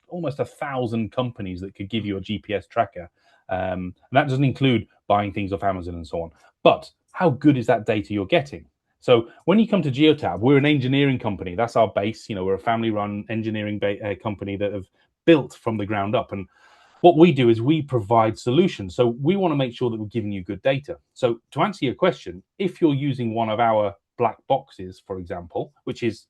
almost 1,000 companies that could give you a GPS tracker. And that doesn't include buying things off Amazon and so on. But how good is that data you're getting? So when you come to Geotab, we're an engineering company. That's our base. We're a family-run engineering company that have built from the ground up. And what we do is we provide solutions. So we want to make sure that we're giving you good data. So to answer your question, if you're using one of our black boxes, for example, which is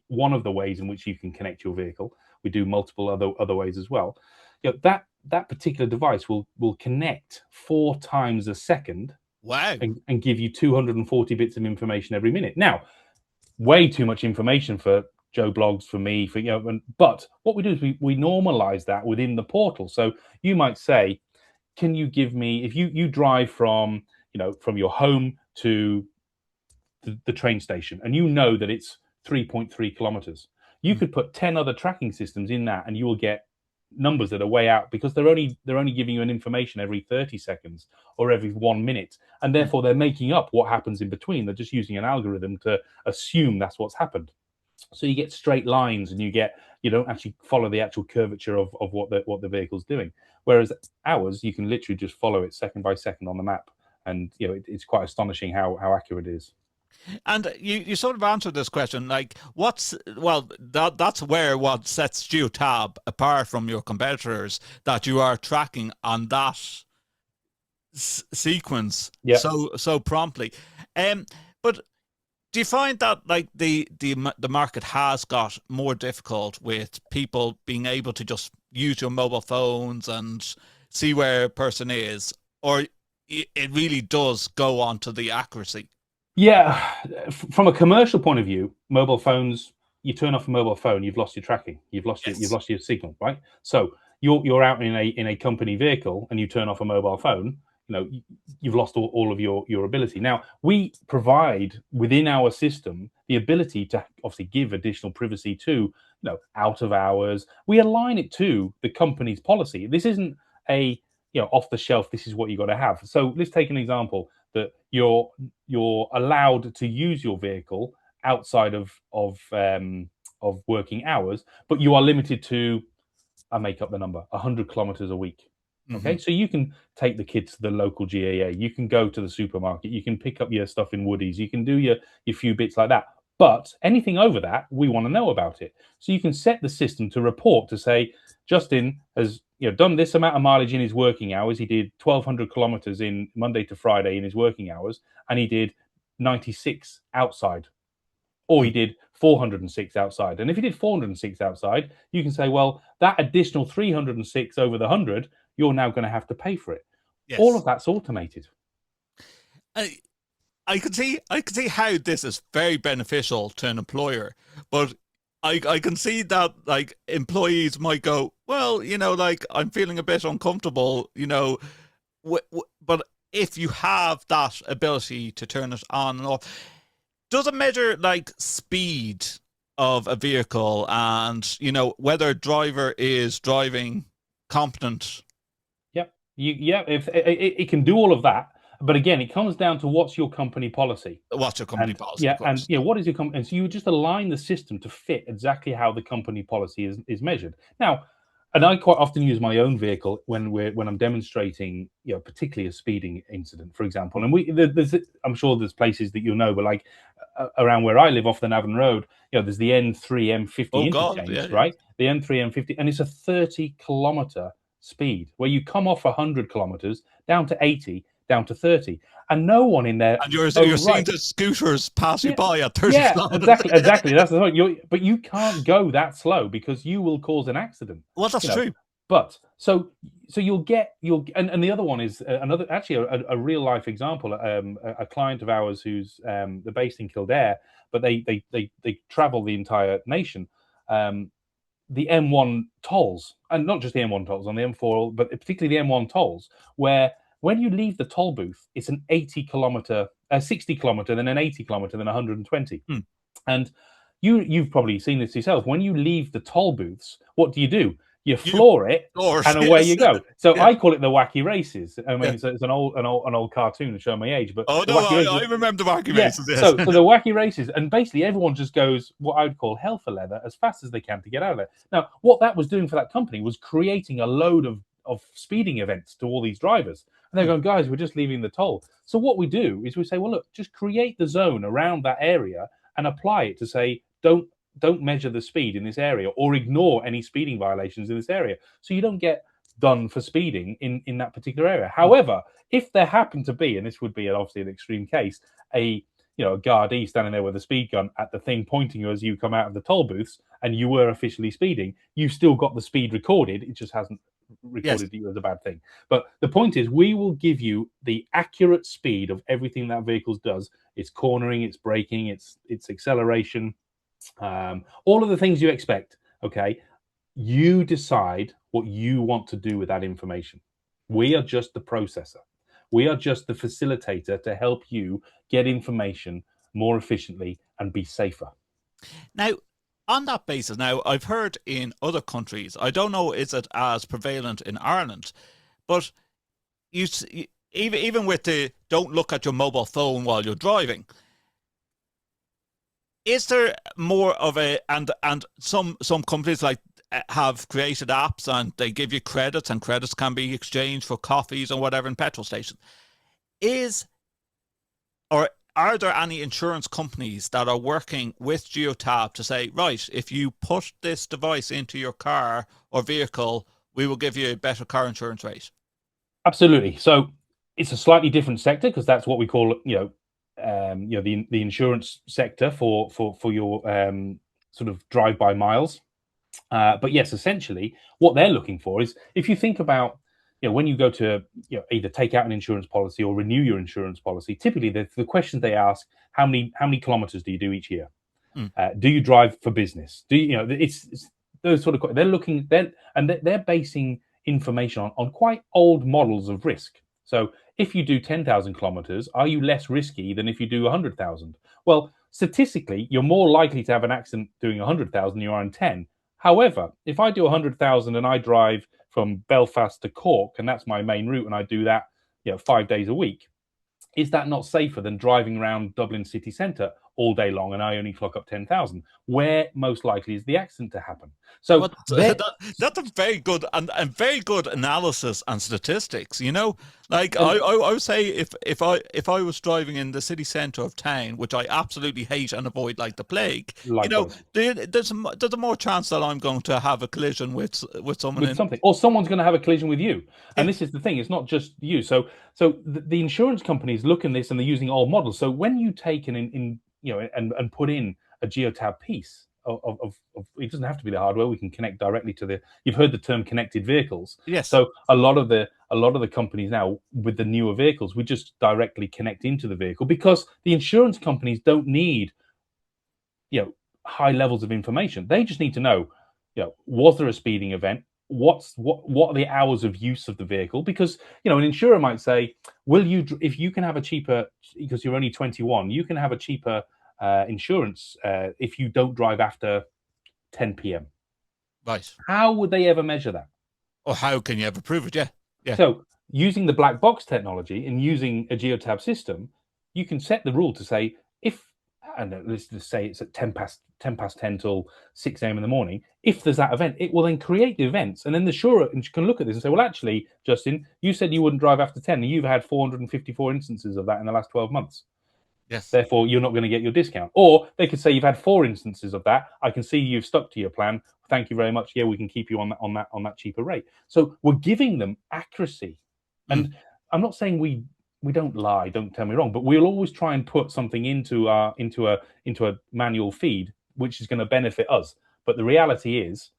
one of the ways in which you can connect your vehicle, we do multiple other ways as well. That particular device will connect 4 times a second. Wow. And give you 240 bits of information every minute. Now, way too much information for Joe Blogs, for me, but what we do is we normalize that within the portal. So you might say, can you give me, if you drive from your home to the train station, and know that it's 3.3 kilometers, you could put 10 other tracking systems in that, and you will get numbers that are way out, because they're only giving you an information every 30 seconds or every 1 minute, and therefore they're making up what happens in between. They're just using an algorithm to assume that's what's happened. So you get straight lines, and you don't actually follow the actual curvature of what the vehicle's doing. Whereas ours, you can literally just follow it second by second on the map, and it's quite astonishing how accurate it is. And you sort of answered this question, like that's where what sets Geotab apart from your competitors, that you are tracking on that sequence so promptly. But do you find that like the market has got more difficult with people being able to just use your mobile phones and see where a person is, or it really does go on to the accuracy? Yeah, from a commercial point of view, mobile phones, you turn off a mobile phone, you've lost your tracking, you've lost your signal, right? So you're out in a company vehicle and you turn off a mobile phone, you've lost all of your ability. Now, we provide within our system the ability to obviously give additional privacy to, out of hours. We align it to the company's policy. This isn't a off the shelf, this is what you got to have. So let's take an example that you're allowed to use your vehicle outside of working hours, but you are limited to, I make up the number, 100 kilometers a week. Okay, so you can take the kids to the local GAA, you can go to the supermarket, you can pick up your stuff in Woodies, you can do your few bits like that. But anything over that, we want to know about it. So you can set the system to report to say, Justin has done this amount of mileage in his working hours. He did 1,200 kilometers in Monday to Friday in his working hours, and he did 96 outside, or he did 406 outside. And if he did 406 outside, you can say, well, that additional 306 over the 100, you're now going to have to pay for it. Yes. All of that's automated. I can see how this is very beneficial to an employer, but I can see that like employees might go, well, like I'm feeling a bit uncomfortable, but if you have that ability to turn it on and off, does it measure like speed of a vehicle and, whether a driver is driving competent? Yep. If it can do all of that. But again, it comes down to what's your company policy. What's your company policy? Yeah, and what is your company? And so you just align the system to fit exactly how the company policy is measured. Now, and I quite often use my own vehicle when I'm demonstrating, particularly a speeding incident, for example. And I'm sure there's places that but like around where I live, off the Navan Road, there's the N3 M50 interchange, right? The N3 M50, and it's a 30-kilometer speed where you come off 100 kilometers down to 80. Down to 30, and no one in there. And you're seeing the scooters pass you by at 30. Yeah, exactly. That's the point. But you can't go that slow because you will cause an accident. Well, that's true. But so you'll and the other one is a real life example. A client of ours who's they're based in Kildare, but they travel the entire nation. The M1 tolls, and not just the M1 tolls on the M4, but particularly the M1 tolls, where when you leave the toll booth, it's an 60 kilometer, then an 80 kilometer, then 120. And you've probably seen this yourself. When you leave the toll booths, what do? You floor it, and away you go. So I call it the wacky races. I mean, it's an old cartoon to show my age. But I remember the wacky races. Yes. So the wacky races, and basically everyone just goes what I would call hell for leather as fast as they can to get out of there. Now, what that was doing for that company was creating a load of speeding events to all these drivers. And they're going, guys, we're just leaving the toll. So what we do is we say, well, look, just create the zone around that area and apply it to say, don't measure the speed in this area or ignore any speeding violations in this area. So you don't get done for speeding in that particular area. However, if there happened to be, and this would be obviously an extreme case, a Gardaí standing there with a speed gun at the thing pointing you as you come out of the toll booths and you were officially speeding, you've still got the speed recorded. It just hasn't recorded you as a bad thing. But the point is, we will give you the accurate speed of everything that vehicle does. Its cornering, its braking, its acceleration, all of the things you expect. Okay, you decide what you want to do with that information. We are just the processor. We are just the facilitator to help you get information more efficiently and be safer. Now, On that basis, now I've heard in other countries, I don't know is it as prevalent in Ireland, but even with the don't look at your mobile phone while you're driving, is there more of a and some companies like have created apps and they give you credits and credits can be exchanged for coffees or whatever in petrol stations. Or are there any insurance companies that are working with Geotab to say, right, if you put this device into your car or vehicle, we will give you a better car insurance rate? Absolutely. So it's a slightly different sector because that's what we call, the insurance sector for your sort of drive-by miles. But yes, essentially, what they're looking for is if you think about, when you go to either take out an insurance policy or renew your insurance policy, typically the questions they ask: how many kilometers do you do each year? Do you drive for business? Do it's those sort of they're looking they're basing information on quite old models of risk. So if you do 10,000 kilometers, are you less risky than if you do 100,000? Well, statistically, you're more likely to have an accident doing 100,000 than you are in 10. However, if I do 100,000 and I drive from Belfast to Cork, and that's my main route, and I do that 5 days a week, is that not safer than driving around Dublin city centre all day long and I only clock up 10,000? Where most likely is the accident to happen? So that's a very good and very good analysis and statistics. Like I would say if I was driving in the city centre of town, which I absolutely hate and avoid like the plague, there's a more chance that I'm going to have a collision with someone something, or someone's going to have a collision with you. And this is the thing; it's not just you. So the insurance companies look at this and they're using old models. So when you take and put in a Geotab piece of it doesn't have to be the hardware. We can connect directly to you've heard the term connected vehicles. Yes. So a lot of the companies now with the newer vehicles, we just directly connect into the vehicle because the insurance companies don't need high levels of information. They just need to know, was there a speeding event? What are the hours of use of the vehicle? Because an insurer might say, if you can have a cheaper, because you're only 21, you can have a cheaper insurance if you don't drive after 10 p.m. Right. How would they ever measure that? Or how can you ever prove it? Yeah. So using the black box technology and using a Geotab system, you can set the rule to say let's just say it's at 10 past 10 till 6 a.m. in the morning. If there's that event, it will then create the events. And then the insurer can look at this and say, well, actually, Justin, you said you wouldn't drive after 10 and you've had 454 instances of that in the last 12 months. Yes. Therefore, you're not going to get your discount. Or they could say you've had 4 instances of that. I can see you've stuck to your plan. Thank you very much. Yeah, we can keep you on that cheaper rate. So we're giving them accuracy. And I'm not saying we don't lie, don't tell me wrong, but we'll always try and put something into a manual feed which is going to benefit us. But the reality is,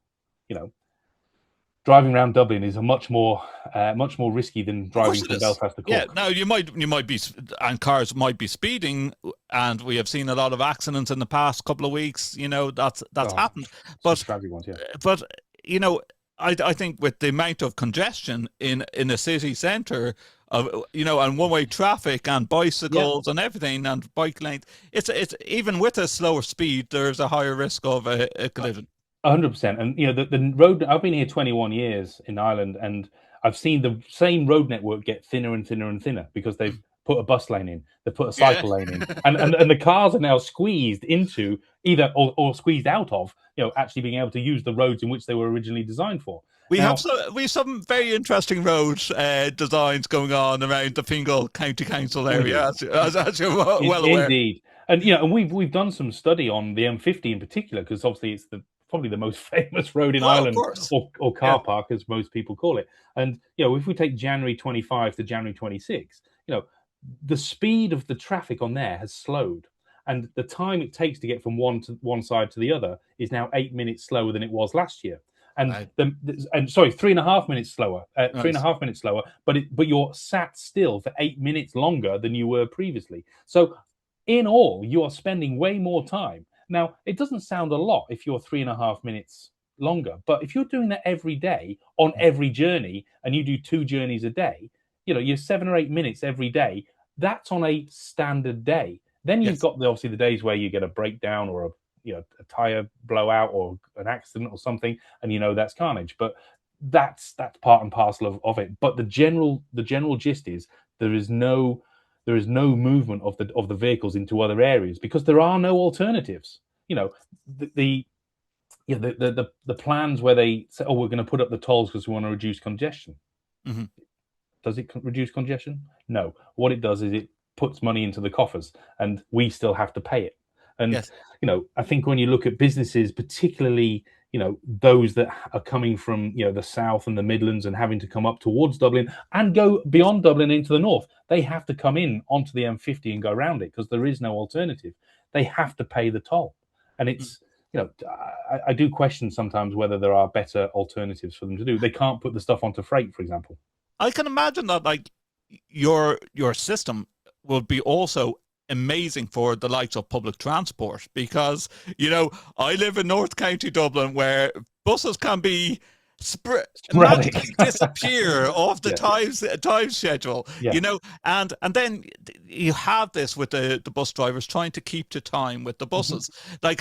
driving around Dublin is a much more risky than driving from Belfast to Cork. Yeah, now you might be, and cars might be speeding, and we have seen a lot of accidents in the past couple of weeks. That's happened. But tragic ones, yeah. But I think with the amount of congestion in a city centre of and one-way traffic and bicycles and everything and bike lanes, it's even with a slower speed, there's a higher risk of a collision. 100%. And the road, I've been here 21 years in Ireland, and I've seen the same road network get thinner and thinner and thinner because they've put a bus lane in, they put a cycle lane in, and the cars are now squeezed into either or squeezed out of actually being able to use the roads in which they were originally designed for. We have some very interesting road designs going on around the Fingal County Council area, as you're well aware. Indeed, and we've done some study on the M50 in particular because obviously it's probably the most famous road in Ireland, or car park as most people call it. And if we take January 25 to January 26, the speed of the traffic on there has slowed, and the time it takes to get from one side to the other is now 8 minutes slower than it was last year. And sorry, 3.5 minutes slower. 3.5 minutes slower, but you're sat still for 8 minutes longer than you were previously. So, in all, you are spending way more time. Now, it doesn't sound a lot if you're 3.5 minutes longer, but if you're doing that every day on every journey, and you do 2 journeys a day, you're 7 or 8 minutes every day. That's on a standard day. Then you've got obviously the days where you get a breakdown or a tire blowout or an accident or something, and that's carnage. But that's part and parcel of it. But the general gist is there is no movement of the vehicles into other areas because there are no alternatives. The plans where they say, oh, we're going to put up the tolls because we want to reduce congestion. Mm-hmm. Does it reduce congestion? No. What it does is it puts money into the coffers, and we still have to pay it. And yes. I think when you look at businesses, particularly those that are coming from the south and the Midlands and having to come up towards Dublin and go beyond Dublin into the north, they have to come in onto the M50 and go around it because there is no alternative. They have to pay the toll, and it's I do question sometimes whether there are better alternatives for them to do. They can't put the stuff onto freight, for example. I can imagine that like your system will be also amazing for the likes of public transport because I live in North County Dublin where buses can be magically disappear off the time schedule, and then you have this with the bus drivers trying to keep to time with the buses. Like,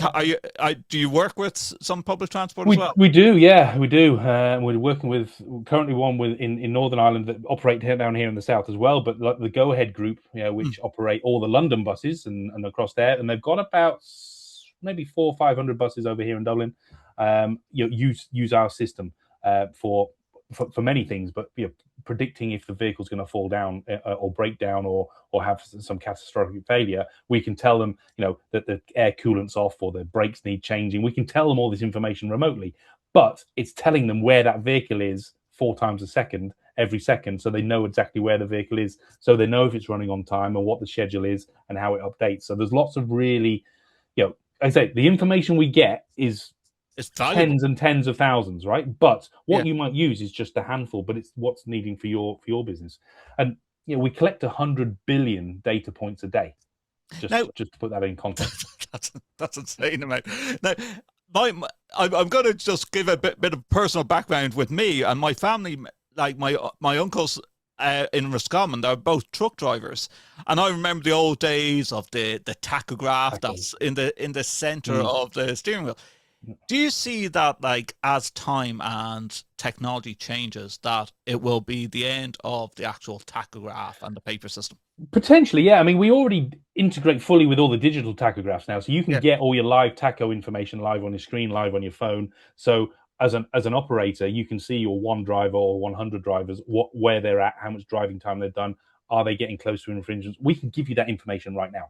do you work with some public transport as well? We do, we do. We're working with currently one in Northern Ireland that operate down here in the south as well, but like the Go Ahead group, which operate all the London buses and across there, and they've got about maybe 400 or 500 buses over here in Dublin. Use our system for many things, but predicting if the vehicle's going to fall down or break down or have some catastrophic failure, we can tell them that the air coolant's off or the brakes need changing. We can tell them all this information remotely, but it's telling them where that vehicle is 4 times a second, every second, so they know exactly where the vehicle is, so they know if it's running on time and what the schedule is and how it updates. So there's lots of really, I say the information we get is tens and tens of thousands, right? But what you might use is just a handful, but it's what's needing for your business. And we collect 100 billion data points a day. Just to put that in context. that's insane amount. Now, I'm going to just give a bit of personal background with me and my family. Like my uncles in Roscommon, they're both truck drivers, and I remember the old days of the tachograph that's in the center of the steering wheel. Do you see that, like, as time and technology changes, that it will be the end of the actual tachograph and the paper system? Potentially, yeah. I mean, we already integrate fully with all the digital tachographs now, so you can get all your live tacho information live on your screen, live on your phone. So as an operator, you can see your one driver or 100 drivers, where they're at, how much driving time they've done, are they getting close to infringements? We can give you that information right now.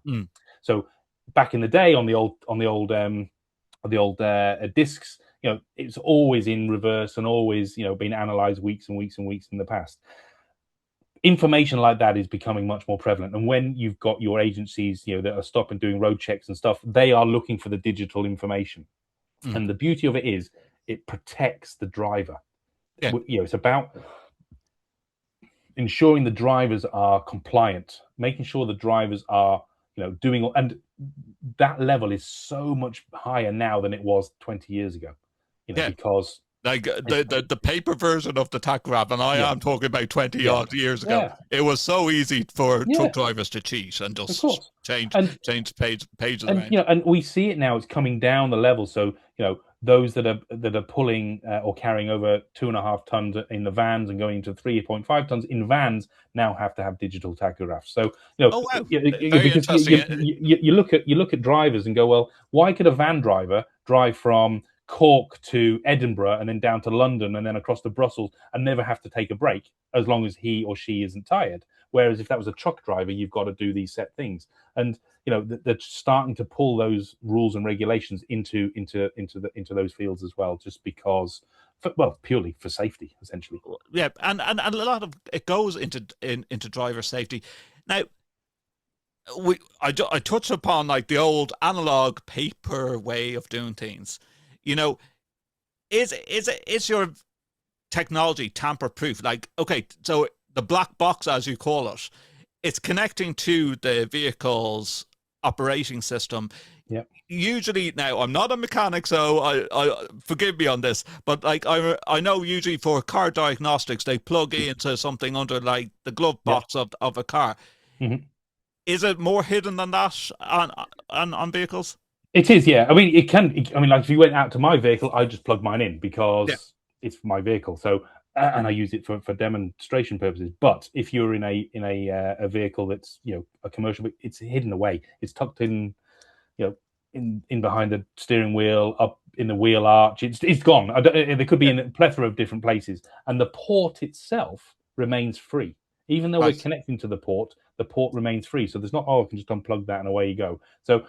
So back in the day, on the old discs, it's always in reverse and always been analyzed weeks and weeks and weeks in the past. Information like that is becoming much more prevalent, and when you've got your agencies that are stopping doing road checks and stuff, they are looking for the digital information. And the beauty of it is it protects the driver. It's about ensuring the drivers are compliant, making sure the drivers are doing, and that level is so much higher now than it was 20 years ago, because like the paper version of the tachograph, and I am talking about 20 odd years ago, it was so easy for truck drivers to cheat and just change pages around. And we see it now, it's coming down the level. So those that are pulling or carrying over 2.5 tons in the vans and going to 3.5 tons in vans now have to have digital tachographs. So because you look at drivers and go, well, why could a van driver drive from Cork to Edinburgh and then down to London and then across to Brussels and never have to take a break as long as he or she isn't tired? Whereas if that was a truck driver, you've got to do these set things. And they're starting to pull those rules and regulations into those fields as well, just because, purely for safety, essentially. Yeah, and a lot of it goes into driver safety. Now, I touched upon like the old analog paper way of doing things. Is your technology tamper proof? Like, okay, so the black box, as you call it, it's connecting to the vehicle's operating system. Usually, now I'm not a mechanic, so I forgive me on this, but like I know usually for car diagnostics they plug into something under like the glove box of a car. Is it more hidden than that on vehicles? It is, yeah. I mean, it can. I mean, like if you went out to my vehicle, I just plug mine in because it's my vehicle. So, and I use it for demonstration purposes. But if you're in a vehicle that's a commercial, it's hidden away. It's tucked in, in behind the steering wheel, up in the wheel arch. It's gone. There could be in a plethora of different places, and the port itself remains free. Even though we're connecting to the port remains free. So there's not, I can just unplug that and away you go. So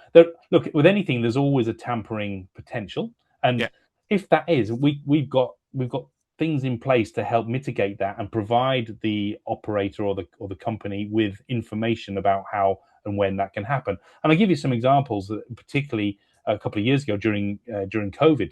look, with anything, there's always a tampering potential. And if that is, we've got things in place to help mitigate that and provide the operator or the company with information about how and when that can happen. And I'll give you some examples, particularly a couple of years ago during COVID,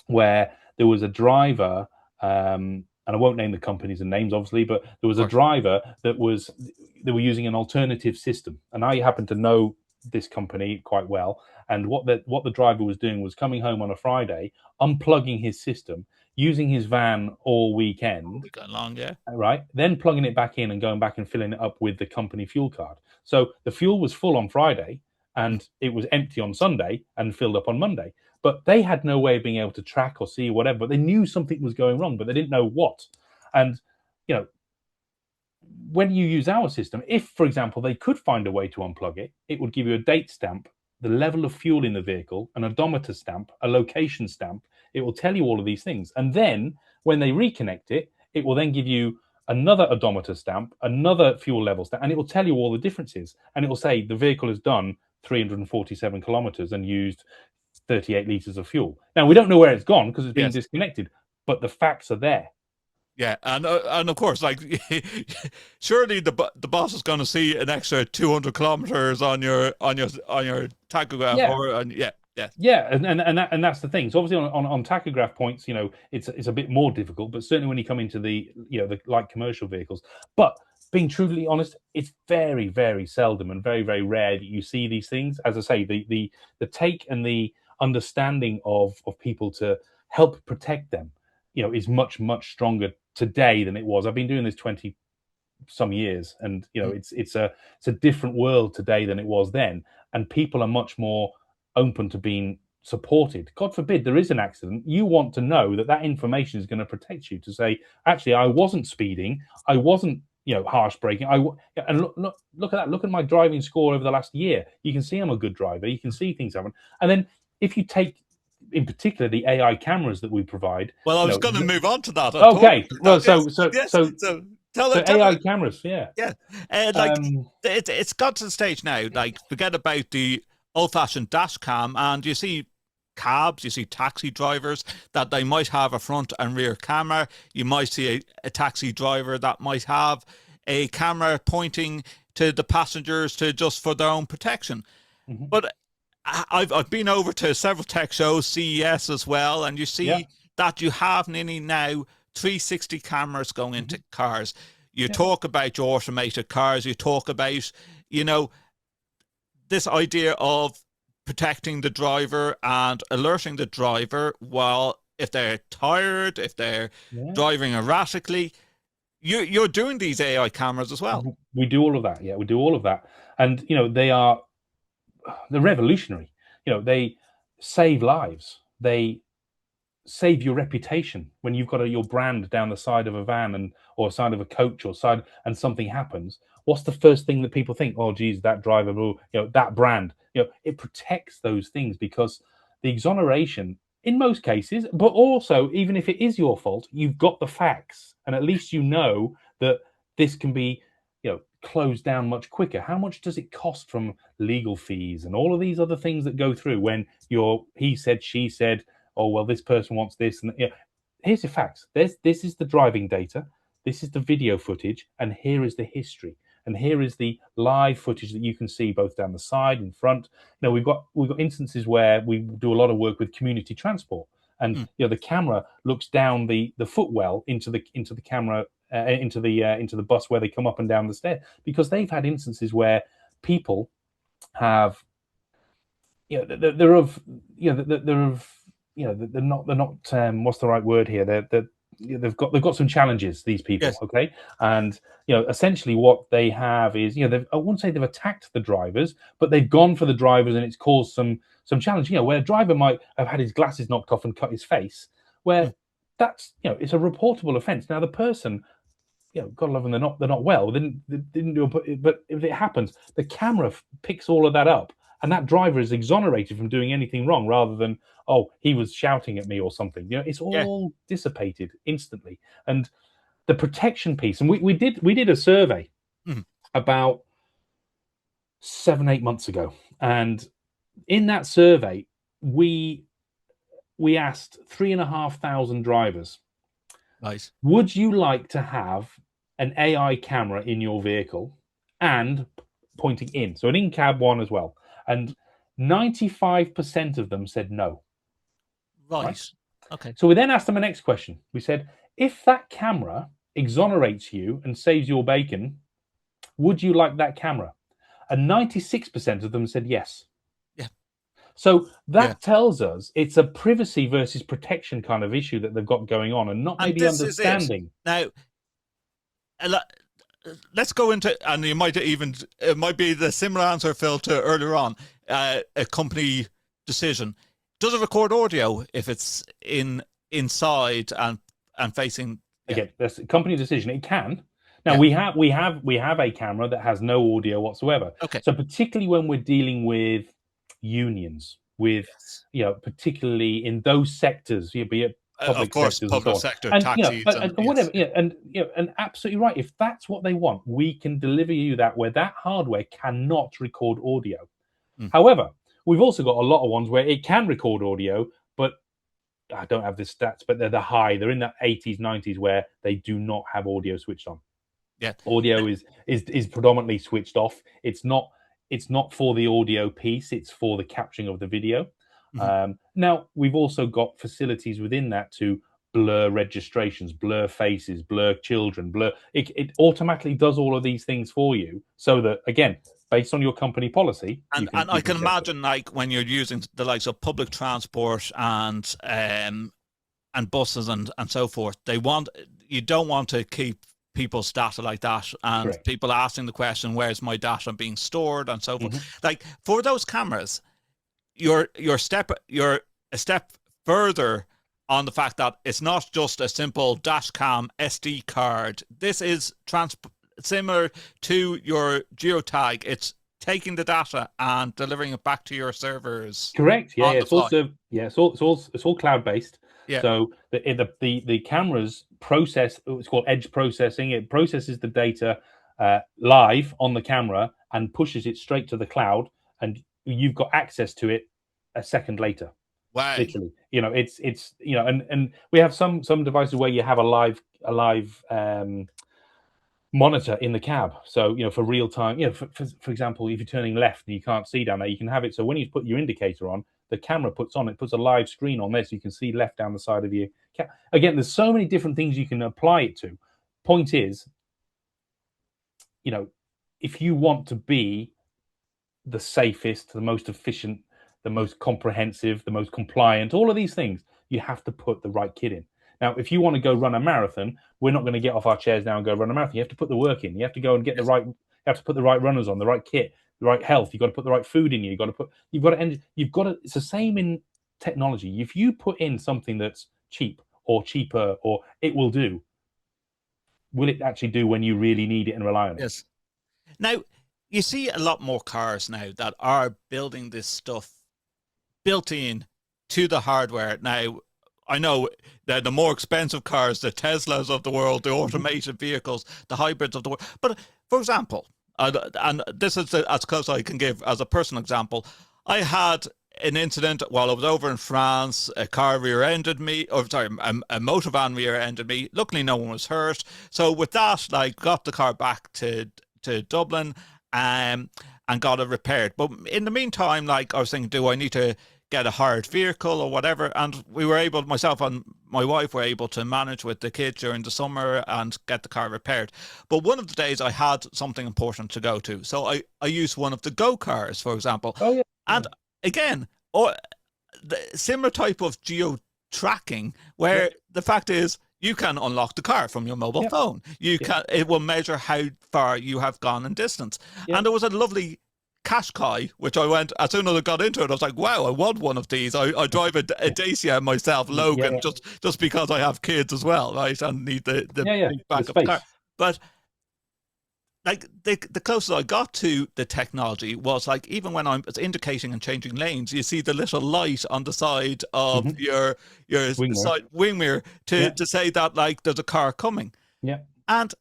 where there was a driver, and I won't name the companies and names, obviously, but there was a driver they were using an alternative system. And I happen to know this company quite well. And what the driver was doing was coming home on a Friday, unplugging his system, using his van all weekend. Long, right? Then plugging it back in and going back and filling it up with the company fuel card. So the fuel was full on Friday and it was empty on Sunday and filled up on Monday. But they had no way of being able to track or see whatever. But they knew something was going wrong, but they didn't know what. And, when you use our system, if, for example, they could find a way to unplug it, it would give you a date stamp, the level of fuel in the vehicle, an odometer stamp, a location stamp. It will tell you all of these things. And then when they reconnect it, it will then give you another odometer stamp, another fuel level stamp, and it will tell you all the differences. And it will say the vehicle has done 347 kilometers and used 38 liters of fuel. Now, we don't know where it's gone because it's been disconnected, but the facts are there. Yeah, and of course, like surely the boss is going to see an extra 200 kilometers on your tachograph, and that's the thing. So obviously on tachograph points, it's a bit more difficult, but certainly when you come into the the light commercial vehicles. But being truly honest, it's very, very seldom and very, very rare that you see these things. As I say, the take and the understanding of people to help protect them, is much, much stronger today than it was. I've been doing this 20 some years, and it's a different world today than it was then, and people are much more open to being supported. God forbid there is an accident, you want to know that information is going to protect you, to say, actually, I wasn't speeding, I wasn't harsh braking, and look at that, look at my driving score over the last year. You can see I'm a good driver, you can see things happen. And then if you take in particular the AI cameras that we provide. Well, I was going to move on to that. Okay. Well, so tell AI cameras, it's got to the stage now. Like, forget about the old-fashioned dash cam, and you see cabs, you see taxi drivers that they might have a front and rear camera. You might see a taxi driver that might have a camera pointing to the passengers just for their own protection. Mm-hmm. But I've been over to several tech shows, CES as well, and you see that you have nearly now 360 cameras going into cars. You talk about your automated cars, you talk about, this idea of protecting the driver and alerting the driver while if they're tired, if they're driving erratically. You're doing these AI cameras as well. We do all of that. Yeah, we do all of that. And, they're revolutionary. They save lives. They save your reputation when you've got your brand down the side of a van or side of a coach and something happens. What's the first thing that people think? Oh, geez, that driver, that brand. It protects those things because the exoneration in most cases, but also even if it is your fault, you've got the facts, and at least you know that this can be closed down much quicker. How much does it cost from legal fees and all of these other things that go through when he said, she said, oh, well, this person wants this. And here's the facts. This is the driving data. This is the video footage. And here is the history. And here is the live footage that you can see both down the side and front. We've got instances where we do a lot of work with community transport. And the camera looks down the footwell into the camera, into the bus where they come up and down the stair, because they've had instances where people have they're not what's the right word here, they're they've got some challenges, these people. Yes. Okay, and essentially what they have is I wouldn't say they've attacked the drivers, but they've gone for the drivers, and it's caused some challenge. Where a driver might have had his glasses knocked off and cut his face, where that's it's a reportable offence. Now the person, God love them, they're not well. They didn't do it, but if it happens, the camera picks all of that up, and that driver is exonerated from doing anything wrong, rather than, oh, he was shouting at me or something. It's all dissipated instantly. And the protection piece, and we did a survey about 7-8 months ago, and in that survey we asked 3,500 drivers, nice, would you like to have an AI camera in your vehicle and pointing in, so an in-cab one as well? And 95% of them said no. right? Okay. So we then asked them the next question. We said, if that camera exonerates you and saves your bacon, would you like that camera? And 96% of them said yes. Yeah. So that tells us it's a privacy versus protection kind of issue that they've got going on, and not maybe understanding. Now, let's go into, and it might be the similar answer, Phil, to earlier on, a company decision. Does it record audio if it's inside and facing? Again, that's a company decision. It can. Now we have a camera that has no audio whatsoever. Okay. So particularly when we're dealing with unions, with particularly in those sectors, be it public, of course, sectors, public and so on. sector, and, taxis, and whatever. And absolutely right. If that's what they want, we can deliver you that, where that hardware cannot record audio. However, we've also got a lot of ones where it can record audio, but I don't have the stats, but they're they're in the 80s, 90s, where they do not have audio switched on. Yeah, audio is predominantly switched off. It's not for the audio piece, it's for the capturing of the video. Now we've also got facilities within that to blur registrations, blur faces, blur children, blur it automatically does all of these things for you, so that, again, based on your company policy, and I can imagine, like, when you're using the likes of public transport and buses and so forth, you don't want to keep people's data like that, and correct, people asking the question, where's my data being stored, and so forth. Like, for those cameras, you're a step further on the fact that it's not just a simple dash cam SD card. This is similar to your geotag. It's taking the data and delivering it back to your servers. Correct. Yeah, it's all cloud based. Yeah. So the cameras process, it's called edge processing. It processes the data live on the camera and pushes it straight to the cloud, and you've got access to it a second later. Wow. Literally, it's and we have some devices where you have a live monitor in the cab. So for real time, for example, if you're turning left and you can't see down there, you can have it. So when you put your indicator on, the camera puts a live screen on there, so you can see left down the side of you. Again, there's so many different things you can apply it to. Point is, if you want to be the safest, the most efficient, the most comprehensive, the most compliant, all of these things, you have to put the right kit in. Now, if you want to go run a marathon, we're not going to get off our chairs now and go run a marathon. You have to put the work in. You have to go and get you have to put the right runners on, the right kit, the right health. You've got to put the right food in you. It's the same in technology. If you put in something that's cheap or cheaper, or it will do, will it actually do when you really need it and rely on it? Yes. Now, you see a lot more cars now that are building this stuff built in to the hardware. Now, I know that the more expensive cars, the Teslas of the world, the automated vehicles, the hybrids of the world. But, for example, and this is as close as I can give as a personal example, I had an incident while I was over in France. A car rear-ended me, a motor van rear-ended me. Luckily, no one was hurt. So with that, I got the car back to Dublin and got it repaired. But in the meantime, I was thinking, do I need to get a hired vehicle or whatever? And we were able, myself and my wife were able to manage with the kids during the summer and get the car repaired. But one of the days I had something important to go to, so I used one of the Go cars, for example. Oh yeah. And again, the similar type of geo tracking, where the fact is You can unlock the car from your mobile phone. It will measure how far you have gone in distance. And there was a lovely Qashqai, which I went, as soon as I got into it, I was like, wow, I want one of these. I drive a Dacia myself, Logan, just because I have kids as well, right? And need the big backup car. But like the closest I got to the technology was like, even when I was indicating and changing lanes, you see the little light on the side of your wing mirror to say that like there's a car coming. Yeah. And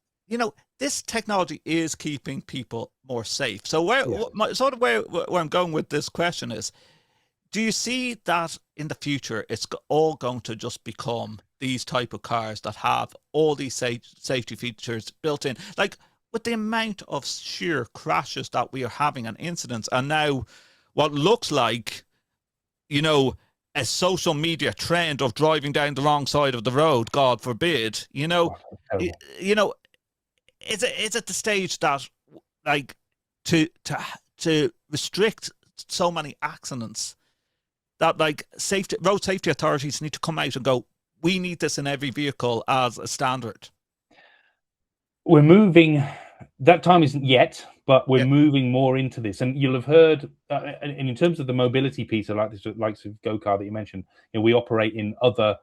this technology is keeping people more safe. So where I'm going with this question is, do you see that in the future it's all going to just become these type of cars that have all these safety features built in? Like, with the amount of sheer crashes that we are having and incidents, and now what looks like, a social media trend of driving down the wrong side of the road, God forbid, is it the stage that, like, to restrict so many accidents, that like road safety authorities need to come out and go, we need this in every vehicle as a standard? We're moving. That time isn't yet, but we're moving more into this. And you'll have heard, and in terms of the mobility piece, like of Go-Car that you mentioned, we operate in other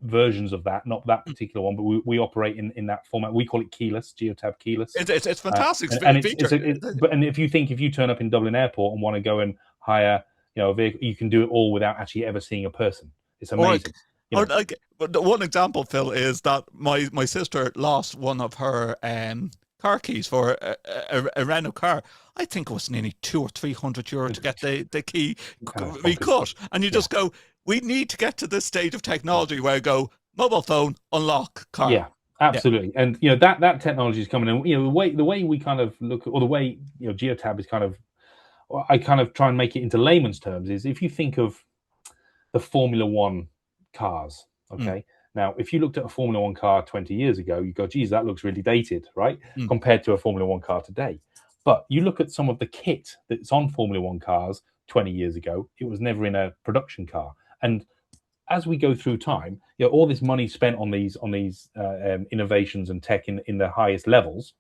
versions of that, not that particular one, but we operate in that format. We call it keyless, Geotab keyless. It's fantastic. And if you turn up in Dublin Airport and want to go and hire a vehicle, you can do it all without actually ever seeing a person. It's amazing. Or like one example, Phil, is that my sister lost one of her car keys for a Renault car. I think it was nearly €200 or €300 to get the key recut. And you just go, we need to get to this stage of technology where I go, mobile phone, unlock car. Yeah, absolutely. And that technology is coming. And the way we kind of look, or the way Geotab is kind of, I kind of try and make it into layman's terms, is if you think of the Formula One cars, okay. Now, if you looked at a Formula One car 20 years ago, you go, geez, that looks really dated, right? Compared to a Formula One car today. But you look at some of the kit that's on Formula One cars 20 years ago, it was never in a production car. And as we go through time, all this money spent on these innovations and tech in the highest levels,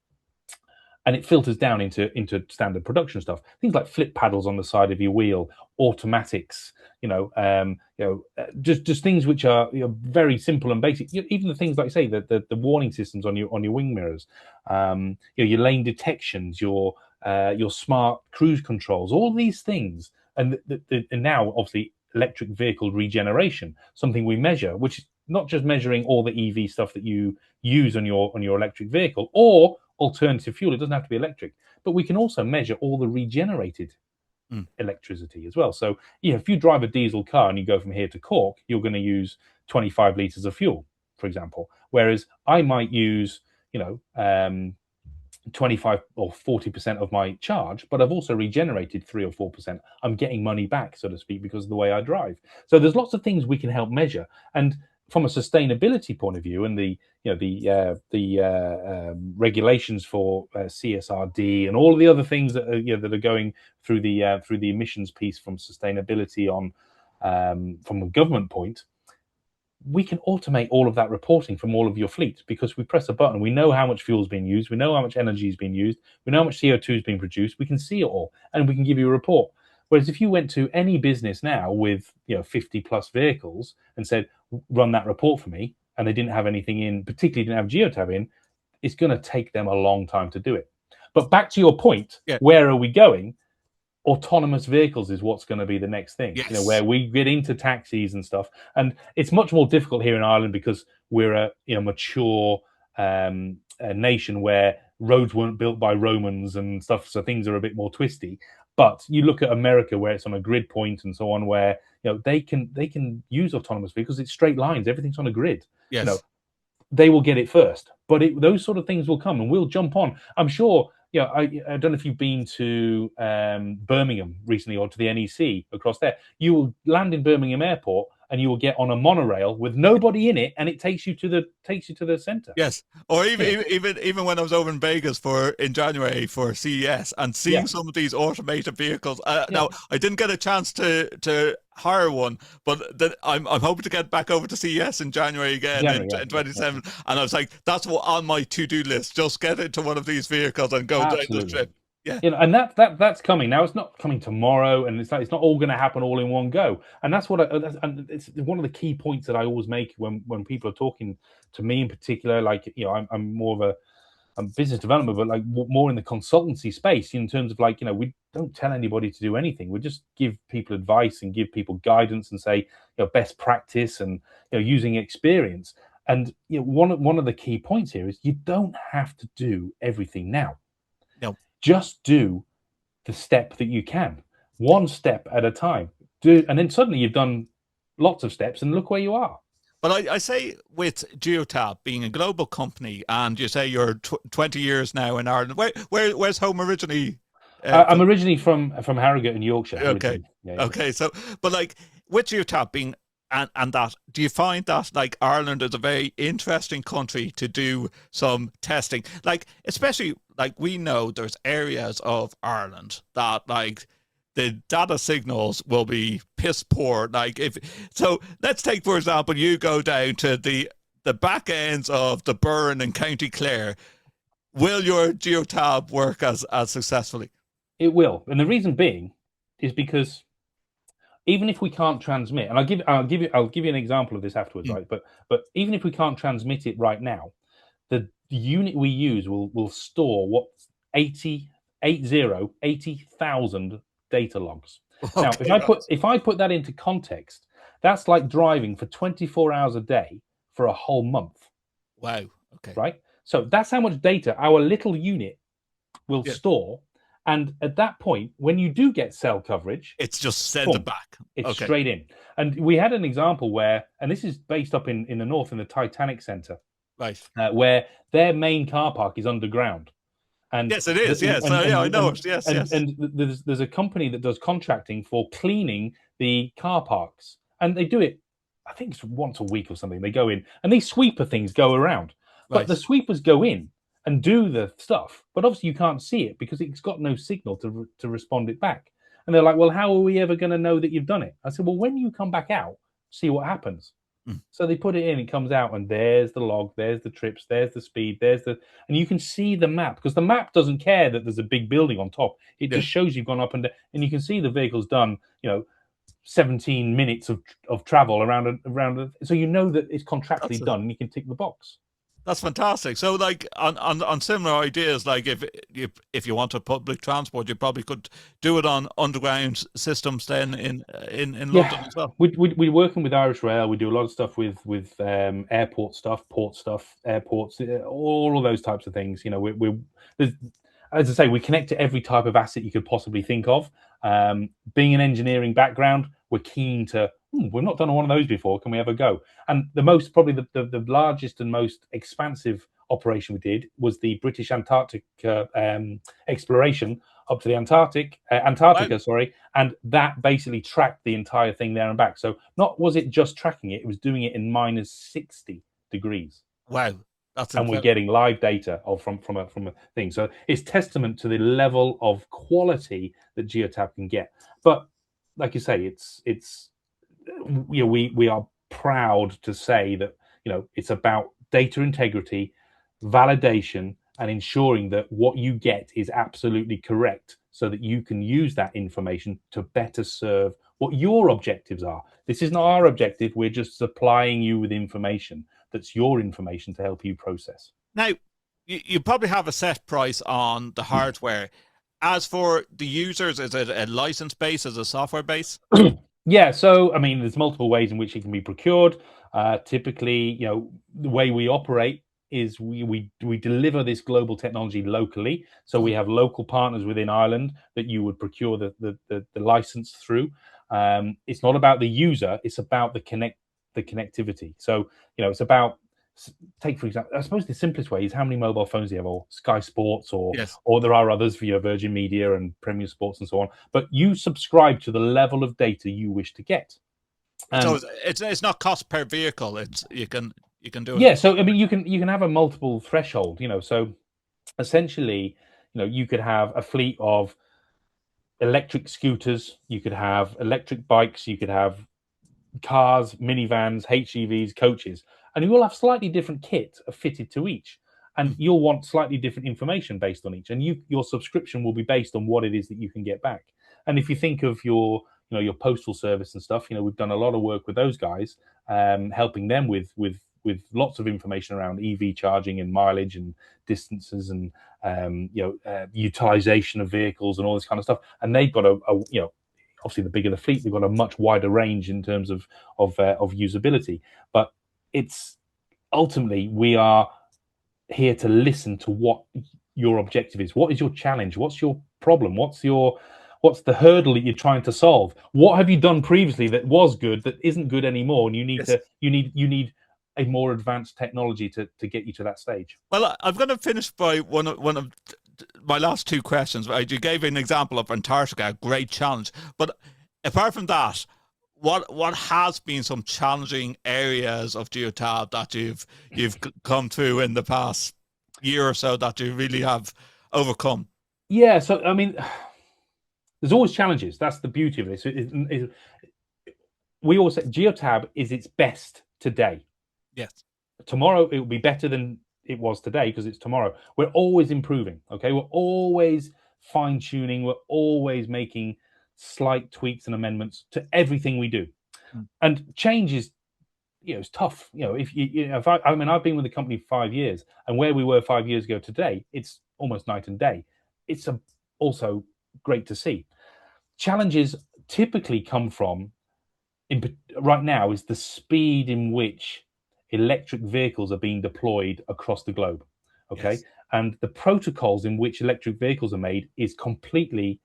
and it filters down into standard production stuff. Things like flip paddles on the side of your wheel, automatics, just things which are very simple and basic. Even the things like, say, the warning systems on your wing mirrors, your lane detections, your smart cruise controls, all these things, and now obviously electric vehicle regeneration, something we measure, which is not just measuring all the EV stuff that you use on your electric vehicle or alternative fuel. It doesn't have to be electric, but we can also measure all the regenerated electricity as well. So if you drive a diesel car and you go from here to Cork, you're going to use 25 litres of fuel, for example, whereas I might use 25 or 40% of my charge, but I've also regenerated 3 or 4%. I'm getting money back, so to speak, because of the way I drive. So there's lots of things we can help measure. And from a sustainability point of view, and the regulations for CSRD and all of the other things that are going through the emissions piece from sustainability on from a government point, we can automate all of that reporting from all of your fleet, because we press a button, we know how much fuel is being used, we know how much energy is being used, we know how much CO2 is being produced, we can see it all, and we can give you a report. Whereas if you went to any business now with 50 plus vehicles and said, run that report for me, and they didn't have anything in, particularly didn't have Geotab in, it's going to take them a long time to do it. But back to your point, where are we going? Autonomous vehicles is what's going to be the next thing, where we get into taxis and stuff. And it's much more difficult here in Ireland because we're a mature nation where roads weren't built by Romans and stuff, so things are a bit more twisty. But you look at America, where it's on a grid point and so on, where they can use autonomous vehicles. It's straight lines, everything's on a grid. Yes. They will get it first, but those sort of things will come, and we'll jump on. I'm sure. I don't know if you've been to Birmingham recently or to the NEC across there. You will land in Birmingham Airport, and you will get on a monorail with nobody in it, and it takes you to the center. Yes, or even when I was over in Vegas in January for CES and seeing some of these automated vehicles. Now I didn't get a chance to hire one, but I'm hoping to get back over to CES in January again in 27. And I was like, that's what on my to-do list. Just get into one of these vehicles and go down the trip. Yeah, and that's coming now. It's not coming tomorrow, and it's not all going to happen all in one go. And that's what and it's one of the key points that I always make when people are talking to me in particular. Like, I'm more of a business development, but like more in the consultancy space in terms of like, we don't tell anybody to do anything. We just give people advice and give people guidance and say, best practice and using experience. And one of the key points here is you don't have to do everything now. No. Just do the step that you can, one step at a time. And then suddenly you've done lots of steps, and look where you are. But I say with Geotab being a global company, and you say you're 20 years now in Ireland. Where's home originally? I'm originally from Harrogate in Yorkshire. Okay. Okay. So, but like with Geotab being and that, do you find that like Ireland is a very interesting country to do some testing? Like, especially like we know there's areas of Ireland that like the data signals will be piss poor. Like so let's take, for example, you go down to the back ends of the Burren in County Clare. Will your Geotab work as successfully? It will. And the reason being is because even if we can't transmit, and I'll give you an example of this afterwards, right? But even if we can't transmit it right now, the unit we use will store 80,000 data logs. Okay. Now, if I put that into context, that's like driving for 24 hours a day for a whole month. Wow. Okay. Right. So that's how much data our little unit will store. And at that point, when you do get cell coverage, it's just send it back. It's straight in. And we had an example where, and this is based up in the north in the Titanic Centre, right, where their main car park is underground. And yes, it is. Yes, I know it. Yes, yes. And there's a company that does contracting for cleaning the car parks, and they do it, I think it's once a week or something. They go in and these sweeper things go around, but the sweepers go in and do the stuff, but obviously you can't see it because it's got no signal to respond it back. And they're like, well, how are we ever going to know that you've done it? I said, well, when you come back out, see what happens. So they put it in, it comes out, and there's the log, there's the trips, there's the speed, and you can see the map, because the map doesn't care that there's a big building on top. It just shows you've gone up and you can see the vehicle's done, 17 minutes of travel around. So you know that it's contractually done, and you can tick the box. That's fantastic. So, like on similar ideas, like if you want a public transport, you probably could do it on underground systems then in London as well. We're working with Irish Rail. We do a lot of stuff with airport stuff, port stuff, airports, all of those types of things. As I say, we connect to every type of asset you could possibly think of. Being an engineering background, we're keen to. We've not done one of those before. Can we ever go? And probably the largest and most expansive operation we did was the British Antarctic exploration up to the Antarctica, and that basically tracked the entire thing there and back. So not was it just tracking it; it was doing it in minus 60 degrees. Wow. And we're getting live data from a thing. So it's testament to the level of quality that Geotab can get. But like you say, it's we are proud to say that it's about data integrity, validation, and ensuring that what you get is absolutely correct, so that you can use that information to better serve what your objectives are. This is not our objective. We're just supplying you with information that's your information to help you process. Now, you probably have a set price on the hardware. As for the users, is it a license base, is it a software base? Yeah, so I mean, there's multiple ways in which it can be procured. Typically, the way we operate is we deliver this global technology locally. So we have local partners within Ireland that you would procure the license through. It's not about the user; it's about the connectivity. So it's about, take for example, I suppose the simplest way is how many mobile phones do you have, or Sky Sports, or there are others for Virgin Media and Premier Sports and so on. But you subscribe to the level of data you wish to get. So it's not cost per vehicle. It's you can do it. Yeah. So I mean, you can have a multiple threshold. So essentially, you could have a fleet of electric scooters, you could have electric bikes, you could have cars, minivans, HGVs, coaches, and you will have slightly different kit fitted to each. And you'll want slightly different information based on each. And your subscription will be based on what it is that you can get back. And if you think of your postal service and stuff, we've done a lot of work with those guys, helping them with lots of information around EV charging and mileage and distances and utilization of vehicles and all this kind of stuff. And they've got obviously the bigger the fleet, they've got a much wider range in terms of usability. But it's ultimately, we are here to listen to what your objective is. What is your challenge? What's your problem? What's the hurdle that you're trying to solve? What have you done previously that was good that isn't good anymore? And you need a more advanced technology to get you to that stage. Well, I'm going to finish by one of my last two questions. Right? You gave an example of Antarctica, a great challenge. But apart from that, what has been some challenging areas of Geotab that you've come through in the past year or so that you really have overcome? Yeah, so I mean, there's always challenges. That's the beauty of this. We always say Geotab is its best today. Yes. Tomorrow it will be better than it was today because it's tomorrow. We're always improving. Okay, we're always fine tuning. We're always making slight tweaks and amendments to everything we do. And change is, it's tough. I've been with the company for 5 years, and where we were 5 years ago today, it's almost night and day. It's also great to see. Challenges typically come from, right now, is the speed in which electric vehicles are being deployed across the globe. Okay. Yes. And the protocols in which electric vehicles are made is completely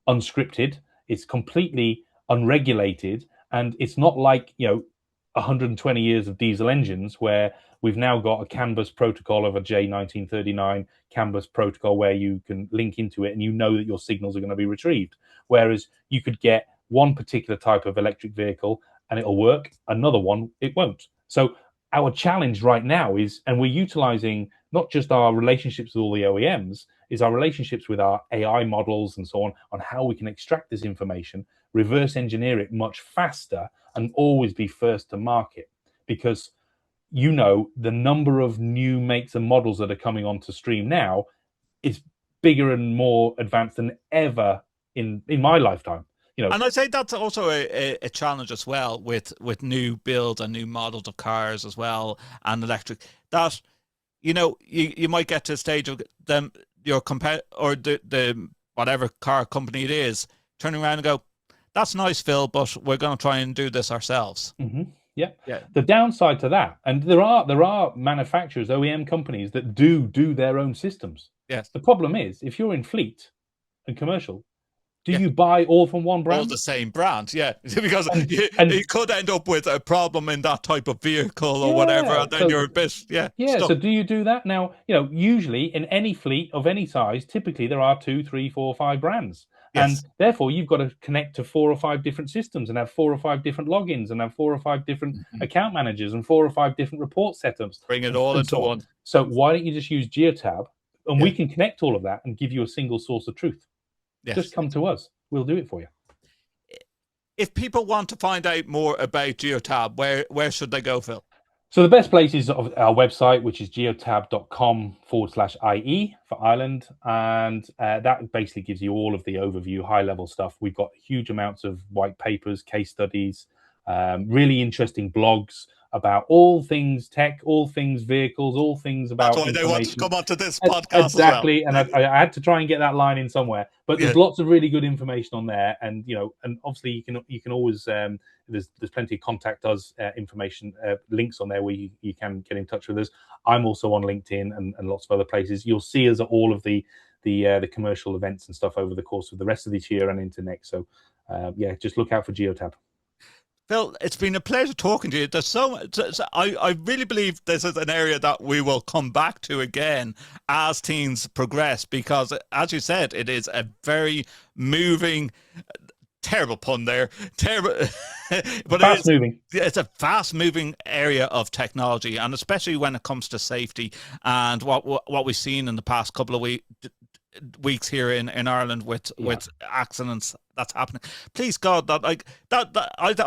unscripted. It's completely unregulated. And it's not like, 120 years of diesel engines where we've now got a CAN bus protocol of a J1939 CAN bus protocol where you can link into it and that your signals are going to be retrieved. Whereas you could get one particular type of electric vehicle and it'll work, another one, it won't. So our challenge right now is, and we're utilizing not just our relationships with all the OEMs, is our relationships with our AI models and so on how we can extract this information, reverse engineer it much faster, and always be first to market. Because the number of new makes and models that are coming onto stream now is bigger and more advanced than ever in my lifetime. And I'd say that's also a challenge as well with new builds and new models of cars as well and electric. That you might get to a stage of them your or the whatever car company it is turning around and go, "That's nice, Phil, but we're going to try and do this ourselves." Mm-hmm. Yeah. The downside to that, and there are manufacturers, OEM companies that do their own systems. Yes. The problem is if you're in fleet and commercial, do you buy all from one brand? All the same brand, yeah. Because you could end up with a problem in that type of vehicle or whatever, and then you're a bit, stuck. So do you do that? Now, usually in any fleet of any size, typically there are 2, 3, 4, 5 brands. Yes. And therefore, you've got to connect to 4 or 5 different systems and have 4 or 5 different logins and have 4 or 5 different account managers and 4 or 5 different report setups. Bring it all into one. So why don't you just use Geotab, and we can connect all of that and give you a single source of truth. Yes. Just come to us. We'll do it for you. If people want to find out more about Geotab, where should they go, Phil? So the best place is our website, which is geotab.com/IE for Ireland. And that basically gives you all of the overview, high-level stuff. We've got huge amounts of white papers, case studies, really interesting blogs about all things tech, all things vehicles, all things about That's why they want to come onto this podcast exactly. as well. And I had to try and get that line in somewhere. But there's lots of really good information on there. And, and obviously you can always, there's plenty of contact us information, links on there where you can get in touch with us. I'm also on LinkedIn and lots of other places. You'll see us at all of the commercial events and stuff over the course of the rest of this year and into next. So, just look out for Geotab. Phil, it's been a pleasure talking to you. There's I really believe this is an area that we will come back to again as things progress, because, as you said, it is a very moving terrible pun there. Terrible. But fast moving. It's a fast-moving area of technology, and especially when it comes to safety and what we've seen in the past couple of weeks here in Ireland with accidents that's happening. Please God, I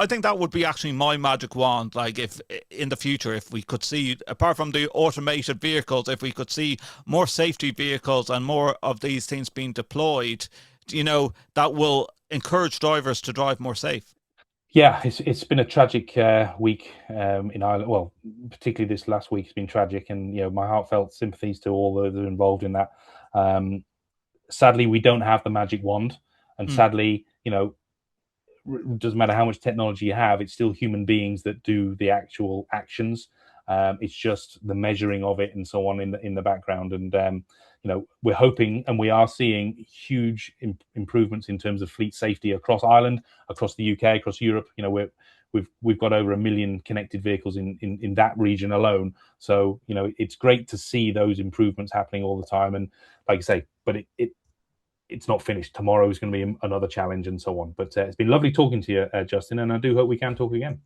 think that would be actually my magic wand. Like, if in the future, if we could see, apart from the automated vehicles, if we could see more safety vehicles and more of these things being deployed, that will encourage drivers to drive more safe. Yeah, it's been a tragic week in Ireland. Well, particularly this last week has been tragic, and my heartfelt sympathies to all those involved in that. Sadly, we don't have the magic wand, and sadly, it doesn't matter how much technology you have; it's still human beings that do the actual actions. It's just the measuring of it and so on in the background, and we're hoping, and we are seeing huge improvements in terms of fleet safety across Ireland, across the UK, across Europe. We've got over 1 million connected vehicles in that region alone. So it's great to see those improvements happening all the time. And like I say, but it's not finished. Tomorrow is going to be another challenge and so on. But it's been lovely talking to you, Justin, and I do hope we can talk again.